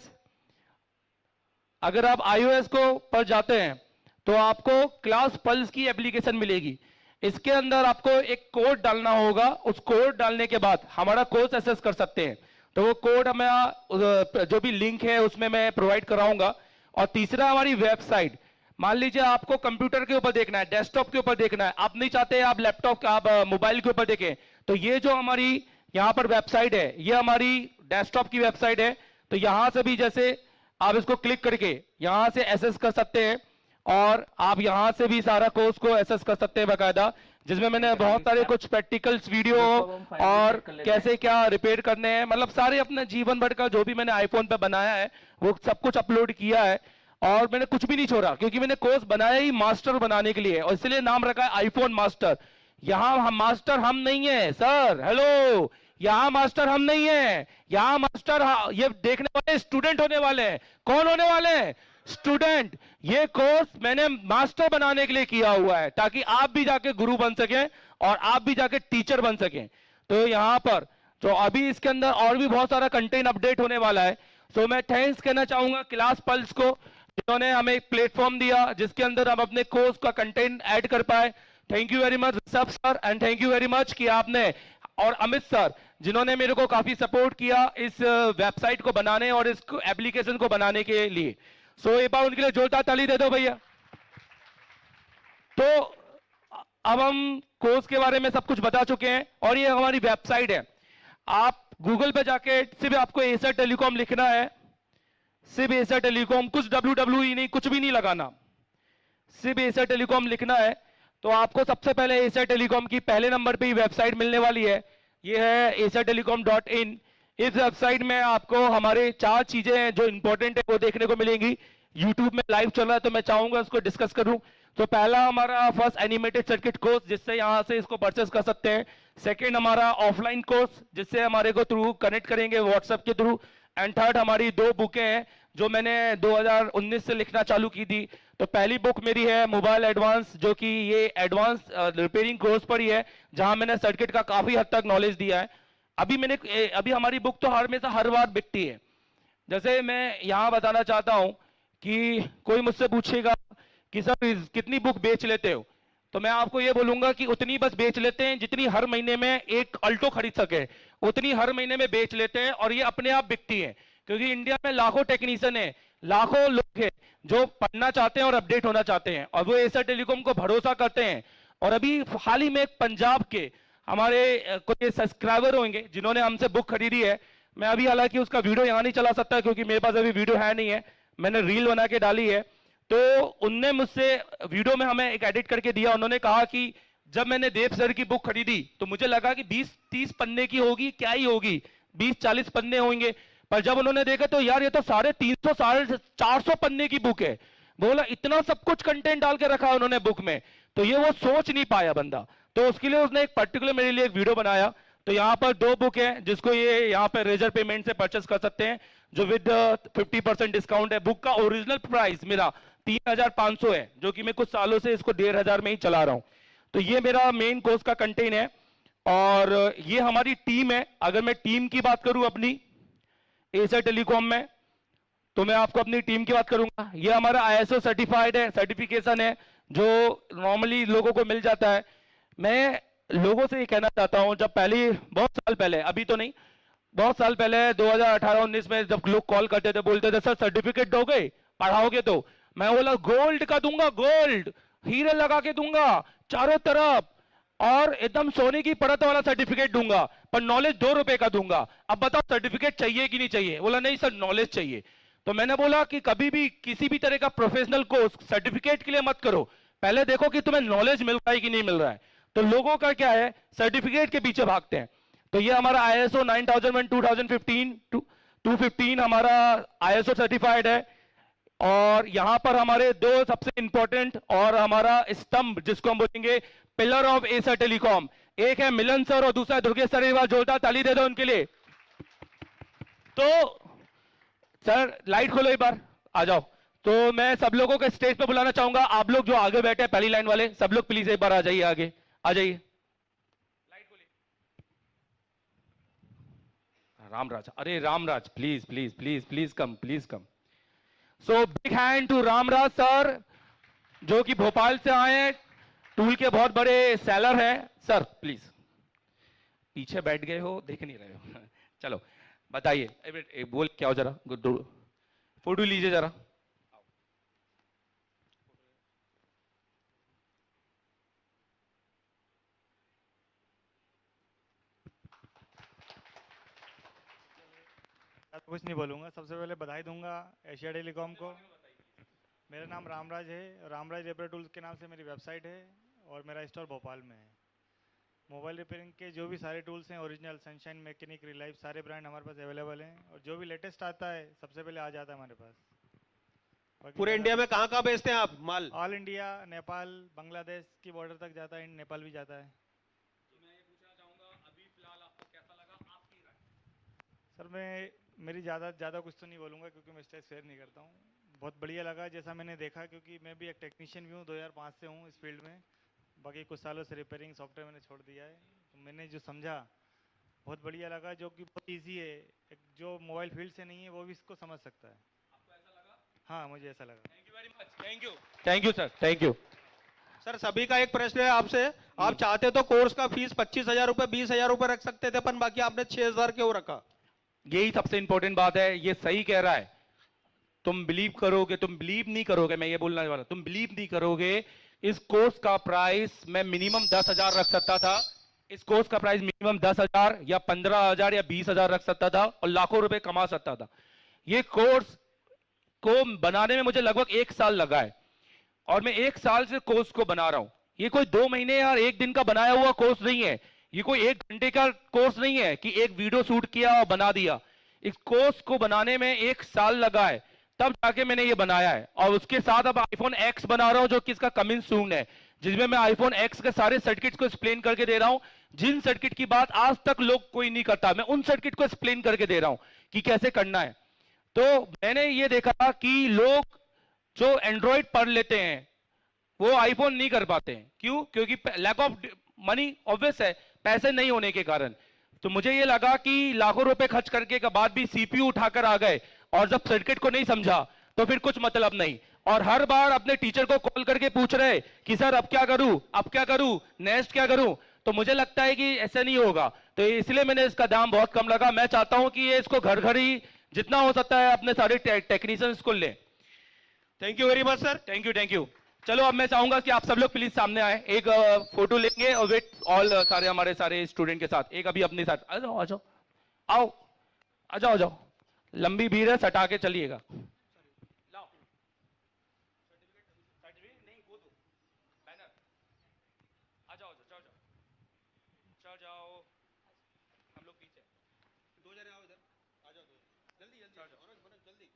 अगर आप iOS को पर जाते हैं तो आपको क्लास पल्स की एप्लीकेशन मिलेगी। इसके अंदर आपको एक कोड डालना होगा, उस कोड डालने के बाद हमारा कोर्स एसेस कर सकते हैं। तो वो कोड हमें जो भी लिंक है उसमें मैं प्रोवाइड कराऊंगा। और तीसरा हमारी वेबसाइट, मान लीजिए आपको कंप्यूटर के ऊपर देखना है, डेस्कटॉप के ऊपर देखना है, आप नहीं चाहते आप लैपटॉप आप मोबाइल के ऊपर देखें, तो ये जो हमारी यहाँ पर वेबसाइट है ये हमारी डेस्कटॉप की वेबसाइट है। तो यहां से भी जैसे आप इसको क्लिक करके यहां से एसेस कर सकते हैं और आप यहां से भी सारा कोर्स को एसेस कर सकते हैं बाकायदा, जिसमें मैंने बहुत सारे कुछ प्रैक्टिकल्स वीडियो और कैसे क्या रिपेयर करने हैं, मतलब सारे अपने जीवन भर का जो भी मैंने आईफोन पे बनाया है वो सब कुछ अपलोड किया है। और मैंने कुछ भी नहीं छोड़ा, क्योंकि मैंने कोर्स बनाया ही मास्टर बनाने के लिए, और इसलिए नाम रखा है आईफोन मास्टर। यहां हम मास्टर हम नहीं है सर, हेलो, यहां मास्टर हम नहीं है, यहां मास्टर ये देखने वाले स्टूडेंट होने वाले हैं। कौन होने वाले हैं? स्टूडेंट। ये कोर्स मैंने मास्टर बनाने के लिए किया हुआ है, ताकि आप भी जाके गुरु बन सकें और आप भी जाके टीचर बन सकें। तो यहां पर तो अभी इसके अंदर और भी बहुत सारा कंटेंट अपडेट होने वाला है। सो मैं थैंक्स कहना चाहूंगा क्लास पल्स को, जिन्होंने हमें एक प्लेटफॉर्म दिया जिसके अंदर हम अपने कोर्स का कंटेंट ऐड कर पाए। Thank you very much Rishabh sir, and thank you very much कि आपने, और अमित सर जिन्होंने मेरे को काफी सपोर्ट किया इस वेबसाइट को बनाने और इस एप्लीकेशन को बनाने के लिए। सो एक बार उनके लिए जोरदार ताली दे दो भैया। तो अब हम कोर्स के बारे में सब कुछ बता चुके हैं और ये हमारी वेबसाइट है। आप गूगल पे जाके सिर्फ आपको एसर टेलीकॉम लिखना है, सिर्फ एसर टेलीकॉम, कुछ WWE नहीं, कुछ भी नहीं लगाना, सिर्फ एसर टेलीकॉम लिखना है। तो आपको सबसे पहले एसर टेलीकॉम की पहले नंबर पे ही वेबसाइट मिलने वाली है, ये है acertelecom.in। इस वेबसाइट में आपको हमारे 4 चीजें हैं जो इंपॉर्टेंट है वो देखने को मिलेंगी। यूट्यूब में लाइव चल रहा है तो मैं चाहूंगा उसको डिस्कस करूं। तो पहला हमारा फर्स्ट एनिमेटेड सर्किट कोर्स, जिससे यहां से इसको परचेस कर सकते हैं। सेकंड हमारा ऑफलाइन कोर्स, जिससे हमारे को थ्रू कनेक्ट करेंगे व्हाट्सएप के थ्रू। एंड थर्ड हमारी 2 बुकें हैं जो मैंने 2019 से लिखना चालू की थी। तो पहली बुक मेरी है मोबाइल एडवांस, जो कि ये एडवांस रिपेयरिंग कोर्स पर ही है, जहां मैंने सर्किट का काफी हद तक नॉलेज दिया है। अभी हमारी बुक तो हमेशा हर बार बिकती है। जैसे मैं यहां बताना चाहता हूं कि कोई मुझसे पूछेगा कि सर कितनी बुक बेच लेते हो, तो मैं आपको ये बोलूंगा कि उतनी बस बेच लेते हैं जितनी हर महीने में एक अल्टो खरीद सके, उतनी हर महीने में बेच लेते हैं और ये अपने आप बिकती है। क्योंकि इंडिया में लाखों टेक्नीशियन है, लाखों लोग हैं जो पढ़ना चाहते हैं और अपडेट होना चाहते हैं, और वो एसर टेलीकॉम को भरोसा करते हैं। और अभी हाल ही में एक पंजाब के हमारे कोई सब्सक्राइबर होंगे जिन्होंने हमसे बुक खरीदी है। मैं अभी हालांकि उसका वीडियो यहाँ नहीं चला सकता क्योंकि मेरे पास अभी वीडियो है नहीं है, मैंने रील बना के डाली है। तो उनने मुझसे वीडियो में हमें एक एडिट करके दिया। उन्होंने कहा कि जब मैंने देव सर की बुक खरीदी तो मुझे लगा कि 20-30 पन्ने की होगी, क्या ही होगी, 20-40 पन्ने होंगे। पर जब उन्होंने देखा तो यार ये तो 350 400 पन्ने की बुक है। बोला इतना सब कुछ कंटेंट डाल के रखा है उन्होंने बुक में, तो ये वो सोच नहीं पाया बंदा। तो उसके लिए उसने एक पर्टिकुलर मेरे लिए एक वीडियो बनाया। तो यहाँ पर 2 बुक है जिसको ये यहाँ पे रेजर पेमेंट से परचेस कर सकते हैं, जो विद 50% डिस्काउंट है। बुक का ओरिजिनल प्राइस मेरा 3500 है, जो कि मैं कुछ सालों से इसको 1500 में ही चला रहा हूं। तो ये मेरा मेन कोर्स का कंटेंट है। और ये हमारी टीम है। अगर मैं टीम की बात करूं अपनी एशिया टेलीकॉम में, तो मैं आपको अपनी टीम की बात करूंगा। ये हमारा ISO सर्टिफाइड है, सर्टिफिकेशन है, जो नॉर्मली लोगों को मिल जाता है। मैं लोगों से ये कहना चाहता हूं, जब पहले बहुत साल पहले, अभी तो नहीं, बहुत साल पहले 2018-19 में जब लोग कॉल करते थे, बोलते थे सर सर्टिफिकेट दोगे, पढ़ाओगे तो? मैं बोला गोल्ड का दूंगा, गोल्ड हीरे लगा के दूंगा चारों तरफ, और एकदम सोने की परत वाला सर्टिफिकेट दूंगा, पर नॉलेज 2 रुपए का दूंगा। अब बताओ सर्टिफिकेट चाहिए कि नहीं चाहिए? बोला नहीं सर नॉलेज चाहिए। तो मैंने बोला कि कभी भी किसी भी तरह का प्रोफेशनल कोर्स सर्टिफिकेट के लिए मत करो, पहले देखो कि तुम्हें नॉलेज मिल रहा है कि नहीं मिल रहा है। तो लोगों का क्या है, सर्टिफिकेट के पीछे भागते हैं। तो ये हमारा ISO 9001 2015 215 हमारा ISO सर्टिफाइड है। और यहां पर हमारे 2 सबसे इंपॉर्टेंट और हमारा स्तंभ, जिसको हम बोलेंगे पिलर ऑफ एशिया टेलीकॉम, एक है मिलन सर और दूसरा दुर्गेश सर। एक बार जोरदार ताली दे दो उनके लिए। तो सर लाइट खोलो एक बार, आ जाओ। तो मैं सब लोगों को स्टेज पे बुलाना चाहूंगा। आप लोग जो आगे बैठे हैं पहली लाइन वाले, सब लोग प्लीज एक बार आ जाइए, आगे आ जाइए। रामराज, अरे Ramraj please please please please come, please come. So big hand to Ramraj sir, जो कि भोपाल से आए हैं, टूल के बहुत बड़े सेलर हैं। सर प्लीज, पीछे बैठ गए हो, देख नहीं रहे हो। चलो बताइए, बोल क्या हो, जरा फोटो लीजिए जरा। कुछ नहीं बोलूँगा। सबसे पहले बधाई दूंगा एशिया टेलीकॉम को। मेरा नाम रामराज है, रामराज रिपेयर टूल्स के नाम से मेरी वेबसाइट है और मेरा स्टोर भोपाल में है। मोबाइल रिपेयरिंग के जो भी सारे टूल्स हैं, ओरिजिनल, सनशाइन, मैकेनिक, रिलाइव, सारे ब्रांड हमारे पास अवेलेबल हैं। और जो भी लेटेस्ट आता है सबसे पहले आ जाता है हमारे पास। पूरे इंडिया में कहाँ कहाँ बेचते हैं आप माल? ऑल इंडिया, नेपाल, बांग्लादेश की बॉर्डर तक जाता है, नेपाल भी जाता है। सर मेरी ज़्यादा कुछ तो नहीं बोलूँगा, क्योंकि मैं स्टेज शेयर नहीं करता हूँ। बहुत बढ़िया लगा जैसा मैंने देखा, क्योंकि मैं भी एक टेक्नीशियन भी हूँ, 2005 से हूँ इस फील्ड में। बाकी कुछ सालों से रिपेयरिंग सॉफ्टवेयर मैंने छोड़ दिया है। तो मैंने जो समझा बहुत बढ़िया लगा, जो कि बहुत ईजी है। एक जो मोबाइल फील्ड से नहीं है वो भी इसको समझ सकता है। आपको ऐसा लगा? हाँ, मुझे ऐसा लगा। Thank you very much, thank you, thank you sir, thank you. Sir सभी का एक प्रश्न है आपसे। आप चाहते तो कोर्स का फीस 25,000 रुपए, 20,000 रुपए रख सकते थे, पर बाकी आपने 6,000 क्यों रखा? यही सबसे इंपॉर्टेंट बात है, ये सही कह रहा है। तुम बिलीव करोगे, तुम बिलीव नहीं करोगे, मैं ये बोलने वाला, तुम बिलीव नहीं करोगे। इस कोर्स का प्राइस मैं मिनिमम 10,000 रख सकता था। इस कोर्स का प्राइस मिनिमम 10,000 या 15,000 या 20,000 रख सकता था और लाखों रुपए कमा सकता था। ये कोर्स को बनाने में मुझे लगभग 1 साल लगा है, और मैं 1 साल से कोर्स को बना रहा हूं। ये कोई 2 महीने या 1 दिन का बनाया हुआ कोर्स नहीं है। ये कोई 1 घंटे का कोर्स नहीं है कि एक वीडियो शूट किया और बना दिया। इस कोर्स को बनाने में 1 साल लगा है, तब जाके मैंने ये बनाया है। और उसके साथ अब iPhone X बना रहा हूं, जो कि इसका कमिंग सून है, जिसमें मैं iPhone X के सारे सर्किट्स को एक्सप्लेन करके दे रहा हूं। जिन सर्किट की बात आज तक लोग कोई नहीं करता, मैं उन सर्किट को एक्सप्लेन करके दे रहा हूं कि कैसे करना है। तो मैंने ये देखा कि लोग जो एंड्रॉइड पढ़ लेते हैं वो आईफोन नहीं कर पाते हैं। क्यों? क्योंकि लैक ऑफ मनी, ऑब्वियस है, पैसे नहीं होने के कारण। तो मुझे ये लगा कि लाखों रुपए खर्च करके के बाद भी सीपीयू उठाकर आ गए, और जब सर्किट को नहीं समझा तो फिर कुछ मतलब नहीं। और हर बार अपने टीचर को कॉल करके पूछ रहे कि सर अब क्या करूं, अब क्या करूं, नेक्स्ट क्या करूं। तो मुझे लगता है कि ऐसा नहीं होगा, तो इसलिए मैंने इसका दाम बहुत कम लगा। मैं चाहता हूं कि ये इसको घर घर ही जितना हो सकता है अपने सारे टेक्नीशियंस को ले। Thank you very much sir. Thank you, thank you. चलो अब मैं चाहूंगा कि आप सब लोग प्लीज सामने आए, एक फोटो लेंगे और विद ऑल सारे हमारे सारे स्टूडेंट के साथ। एक अभी अपने साथ आ जाओ, आ जाओ, आओ, आ जाओ, आ जाओ। लंबी भीड़ है, सटा के चलिएगा। जल्दी जल्दी, जल्दी